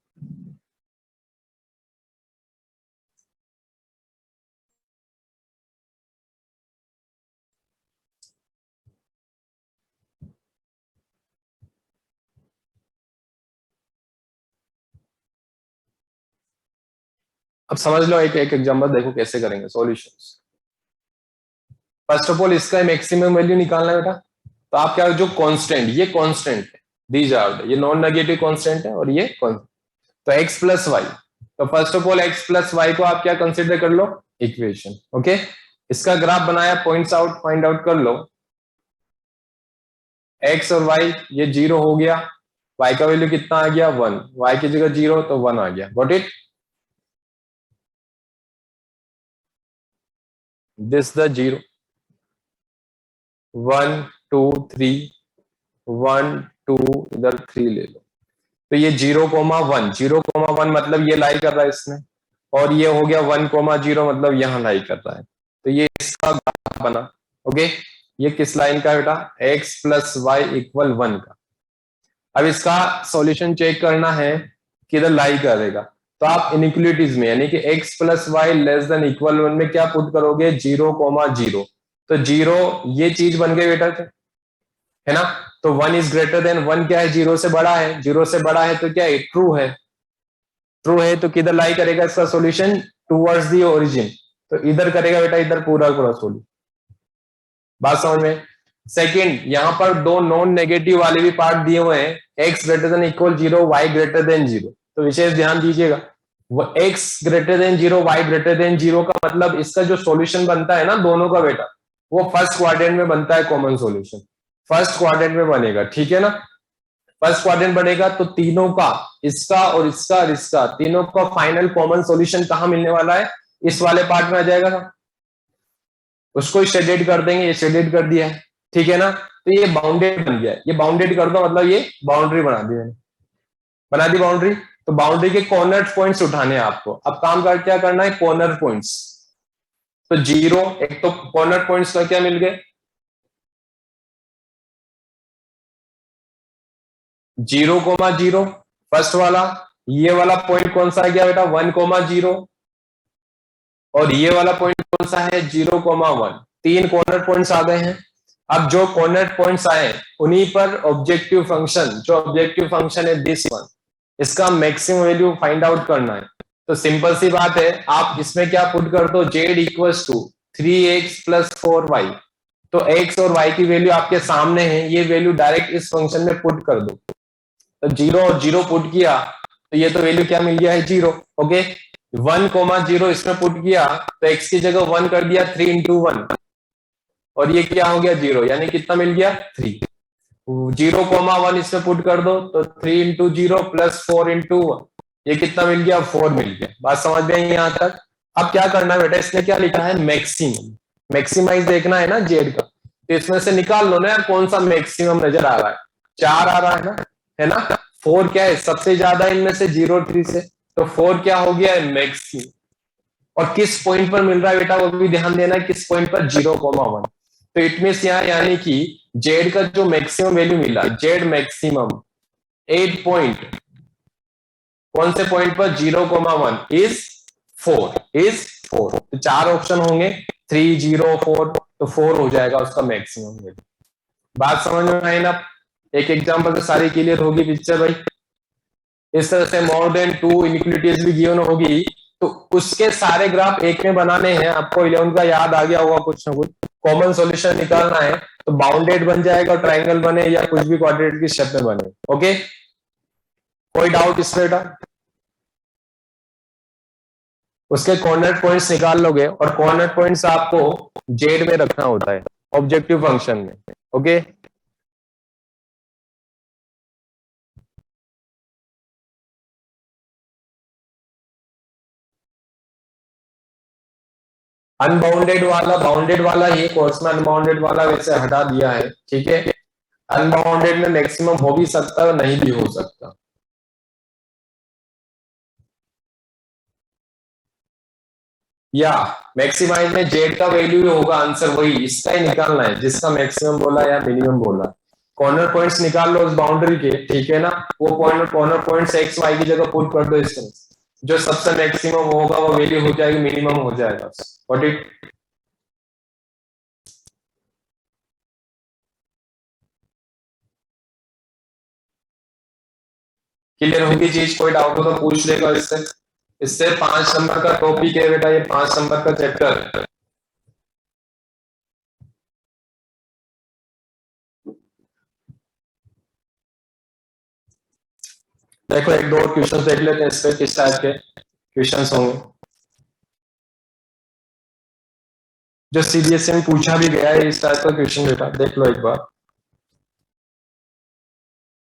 अब समझ लो, एक एक एग्जांपल देखो कैसे करेंगे सॉल्यूशंस। फर्स्ट ऑफ ऑल इसका मैक्सिमम वैल्यू निकालना है बेटा। तो आप क्या, जो कांस्टेंट, ये कांस्टेंट है, दीज आर ये नॉन नेगेटिव कांस्टेंट है और ये तो x प्लस वाई। तो first of all x plus y को आप क्या कंसिडर कर लो? इक्वेशन। ओके, इसका ग्राफ बनाया, पॉइंट्स आउट फाइंड आउट कर लो। x और y ये 0 हो गया, y का वैल्यू कितना आ गया? 1, y की जगह 0 तो 1 आ गया। Got it? दिस द 0, 1 2 3, 1 2, इधर 3 ले लो। तो ये 0,1, 0,1 मतलब ये लाई कर रहा है इसमें, और ये हो गया 1,0 मतलब यहां लाई कर रहा है। तो ये इसका ग्राफ बना। ओके, ये किस लाइन का बेटा? x प्लस वाई इक्वल 1 का। अब इसका सॉल्यूशन चेक करना है किधर लाई करेगा। तो आप इनइक्वालिटीज में, यानी कि x plus y less than equal 1 में क्या पुट करोगे? 0,0। तो 0 ये चीज बन गई बेटा, है ना। तो 1 इज ग्रेटर देन 1 क्या है? 0 से बड़ा है। 0 से बड़ा है तो क्या है? ट्रू है। ट्रू है तो किधर लाई करेगा इसका सॉल्यूशन? Towards the origin. तो इधर करेगा बेटा, इधर पूरा पूरा सोल्व। बात समझ में? सेकंड, यहां पर दो नॉन नेगेटिव वाले भी पार्ट दिए हुए हैं, x greater than equal 0, y greater than 0। तो विशेष ध्यान दीजिएगा, वो x greater than 0, y greater than 0 का मतलब इसका जो सॉल्यूशन बनता है ना दोनों का बेटा, वो फर्स्ट क्वाड्रेंट में बनता है। कॉमन सॉल्यूशन फर्स्ट क्वाड्रेंट में बनेगा, ठीक है ना। फर्स्ट क्वाड्रेंट बनेगा तो तीनों का, इसका और इसका और इसका, तीनों का फाइनल कॉमन सॉल्यूशन कहां मिलने वाला है? इस वाले पार्ट में आ जाएगा ना। उसको शेडेड कर देंगे, ये शेडेड कर दिया है, ठीक है ना। तो ये बाउंडेड बन गया है, ये बाउंडेड कर दो मतलब ये बाउंड्री बना दी मैंने, बना दी बाउंड्री। तो बाउंड्री के कॉर्नर पॉइंट्स उठाने हैं आपको। अब काम कर क्या करना है? Corner points. तो 0, एक तो कॉर्नर पॉइंट्स का क्या मिल गए? 0,0 फर्स्ट वाला। ये वाला पॉइंट कौन सा आ गया बेटा? 1,0। और ये वाला पॉइंट कौन सा है? 0,1। तीन कॉर्नर पॉइंट्स आ गए हैं। अब जो कॉर्नर पॉइंट्स आए उन्हीं पर ऑब्जेक्टिव फंक्शन, जो ऑब्जेक्टिव फंक्शन है दिस वन, इसका मैक्सिमम वैल्यू फाइंड आउट करना है। तो सिंपल सी बात है, आप इसमें क्या पुट कर दो? z equals to 3x plus 4y। तो x और y की वैल्यू आपके सामने है, ये वैल्यू डायरेक्ट इस फंक्शन में पुट कर दो। तो 0 और 0 पुट किया तो ये तो वैल्यू क्या मिल गया है? 0। ओके, 1,0 इसमें पुट किया तो x की जगह 1 कर दिया, 3 इंटू 1, और ये क्या हो गया? 0, यानी कितना मिल गया? 3। 0,1 इसमें पुट कर दो तो 3 इंटू 0 प्लस 4 इंटू 1, ये कितना मिल गया? 4 मिल गया। बात समझ में आई यहां तक? अब क्या करना है बेटा? इसने क्या लिखा है? मैक्सिमम। मैक्सिमाइज देखना है ना जेड का, तो इसमें से निकाल लो ना यार, कौन सा मैक्सिमम नजर आ रहा है? 4 आ रहा है ना, है ना। 4 क्या है? सबसे ज्यादा इनमें से 0 3 से, तो 4 क्या हो गया है? मैक्सिमम। और किस पॉइंट पर मिल रहा है बेटा, वो भी ध्यान देना है, किस पॉइंट पर? 0,1। तो इट मीन्स यहाँ, यानी कि जेड का जो मैक्सिमम वैल्यू मिला, जेड मैक्सिमम 8 पॉइंट, कौन से पॉइंट पर? 0,1 इज 4, इज 4। तो 4 ऑप्शन होंगे, 3 0 4, तो 4 हो जाएगा उसका मैक्सिमम वैल्यू। बात समझ में आई ना? एक एग्जांपल से सारी क्लियर होगी पिक्चर भाई। इस तरह से मोर देन 2 इनइक्वालिटीज भी गिवन होगी, तो उसके सारे ग्राफ एक में बनाने हैं। आपको 11 का याद आ गया होगा कुछ ना कुछ। कॉमन सॉल्यूशन निकालना है तो बाउंडेड बन जाएगा, ट्रायंगल बने या कुछ भी क्वाड्रेटिक की शेप में बने। ओके, कोई डाउट इसमें बेटा? उसके कॉर्नर पॉइंट्स निकाल लोगे, और कॉर्नर पॉइंट्स आपको जेड में रखना होता है ऑब्जेक्टिव फंक्शन में। ओके, अनबाउंडेड वाला बाउंडेड वाला ये कोर्स में अनबाउंडेड वाला वैसे हटा दिया है, ठीक है। अनबाउंडेड में मैक्सिमम हो भी सकता है और नहीं भी हो सकता। या मैक्सिमाइज में जेड का वैल्यू होगा, आंसर वही इसका ही निकालना है जिसका मैक्सिमम बोला या मिनिमम बोला। कॉर्नर पॉइंट्स निकाल लो उस बाउंड्री के, ठीक है ना। वो point corner points x y की जगह पुट कर दो इसमें, जो सबसे मैक्सिमम होगा वो वैल्यू हो जाएगी, मिनिमम हो जाएगा। What it. क्लियर होगी चीज, कोई डाउट हो तो पूछ लेगा इससे। इससे 5 नंबर का टॉपिक है बेटा, ये 5 नंबर का चैप्टर। देखो एक दो और क्वेश्चन देख लेते हैं इस पे, किस टाइप के क्वेश्चन होंगे जो सीबीएसई में पूछा भी गया है। इस टाइप का क्वेश्चन बेटा देख लो एक बार।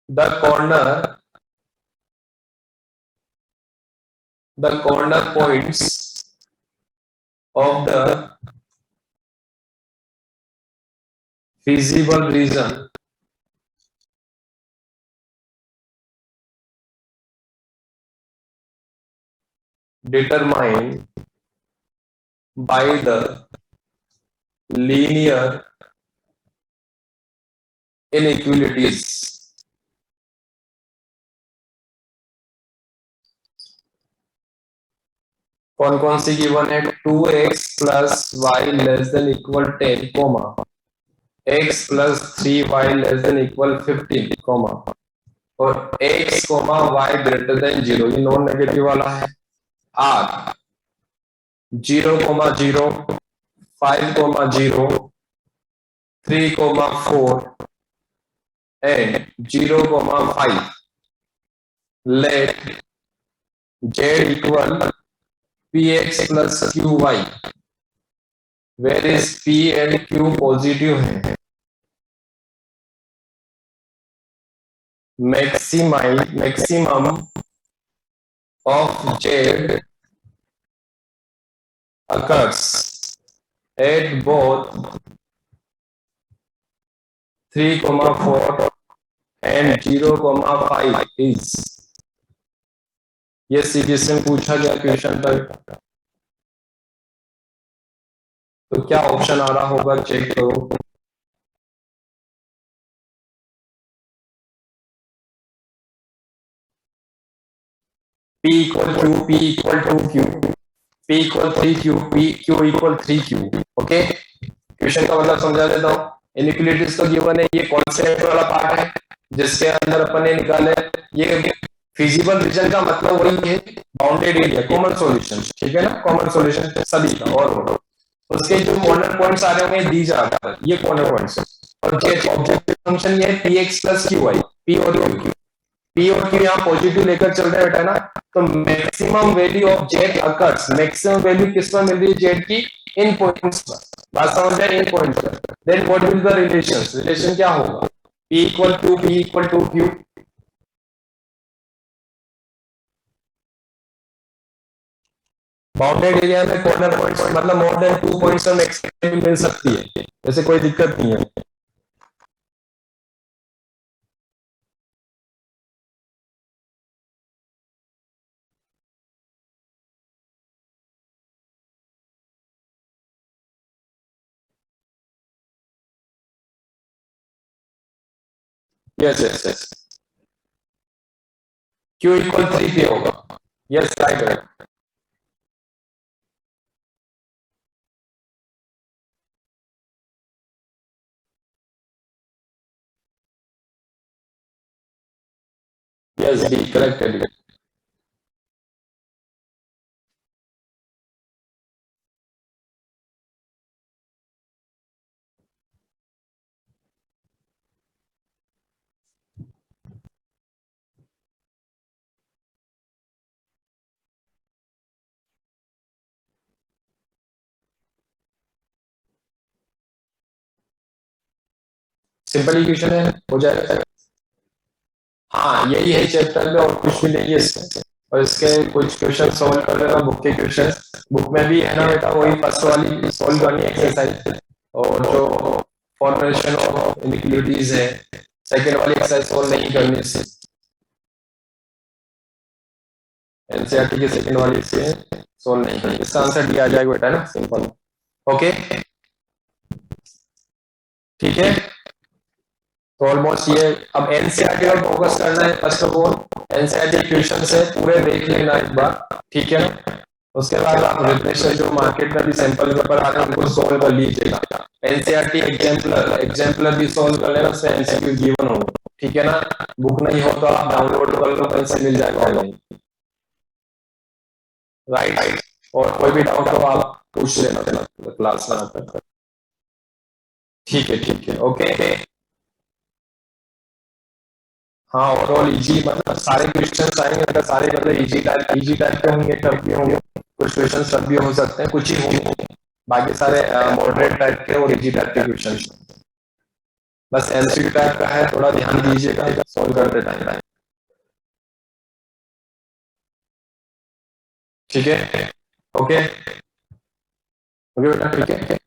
The corner points of the feasible region determined by the linear inequalities. कौन कौन सी गिवन है? 2x plus y less than equal 10 comma x plus 3y less than equal 15 comma और x comma y greater than 0, ये non negative वाला है। Are 0,0 5,0 3,4 and 0,5 let z equal px plus qy where is p and q positive है। Maximum of z occurs at both 3,4 and 0,5 is। ये CBSE में पूछा गया question था, तो क्या ऑप्शन आ रहा होगा चेक करो। P equal Q, P equal 2Q, P equal 3Q, Q equal 3Q। Okay, question का मतलब समझा देता हूँ। इनइक्वालिटीज तो गिवन है, ये कॉन्सेप्ट वाला पार्ट है जिसके अंदर अपन ने निकाले। ये फिजिबल रीजन का मतलब वही है बाउंडेड एरिया, कॉमन सॉल्यूशन, ठीक है ना, कॉमन सॉल्यूशन सभी का। और उसके जो कॉर्नर पॉइंट्स आ रहे होंगे दी जाता है, ये कॉर्नर पॉइंट्स है। और जो ऑब्जेक्टिव फंक्शन ये है px प्लस qy, p और q, p और q यहाँ पॉजिटिव लेकर चल रहे हैं बेटा ना। तो maximum value of z occurs, maximum value किस पर मिल रही है z की? इन पॉइंट्स पर। बात समझ रहे हैं? इन पॉइंट्स पर। Then what will the relation क्या होगा? p equal to p equal to q। Bounded area में कॉर्नर पॉइंट्स मतलब मोर देन 2 पॉइंट्स पर मैक्सिमम मिल सकती है, ऐसे कोई दिक्कत नहीं है। Yes yes yes, q equal 3 पे होगा। Yes right right. Yes d correct है डी। सिंपल इक्वेशन है, हो जाएगा। हाँ यही है चैप्टर में, और कुछ भी नहीं है इसमें। और इसके कुछ क्वेश्चन सोल्व कर लेना बुक के क्वेश्चन। बुक में भी है ना बेटा वही फर्स्ट वाली सोल्व करनी एक्सरसाइज, और जो फॉर्मेशन ऑफ इनइक्वालिटीज है सेकंड वाली एक्सरसाइज सोल्व नहीं करनी इससे, एनसीईआरटी की सेकंड वाली से सोल्व नहीं करनी। इसका आंसर डी आ जाएगा बेटा ना, सिंपल। ओके ठीक है, तो ऑलमोस्ट ये अब एनसीईआरटी पर फोकस करना है। First of all NCERT question से पूरे देख लेना एक बार, ठीक है ना। उसके बाद आप रिप्लेशन जो मार्केट में भी सैंपल पेपर आ रहे हैं उनको सोल्व कर लीजिएगा। एनसीईआरटी एग्जाम्पलर भी सोल्व कर लेना, उसमें एमसीक्यू गिवन हो, ठीक है ना। बुक नहीं हो तो आप डाउनलोड कर लो, कहीं से मिल जाएगा ऑनलाइन, राइट। और कोई भी डाउट हो आप पूछ लेना क्लास में आकर, ठीक है ओके। हाँ ओवरऑल इजी, मतलब सारे क्वेश्चन आएंगे, अगर सारे मतलब इजी टाइप के होंगे टफ भी होंगे, कुछ क्वेश्चन टफ भी हो सकते हैं, कुछ ही होंगे, बाकी सारे मॉडरेट टाइप के और इजी टाइप के क्वेश्चन। बस एमसीक्यू टाइप का है, थोड़ा ध्यान दीजिएगा सॉल्व करते टाइम, ठीक है ओके ओके बेटा ठीक है।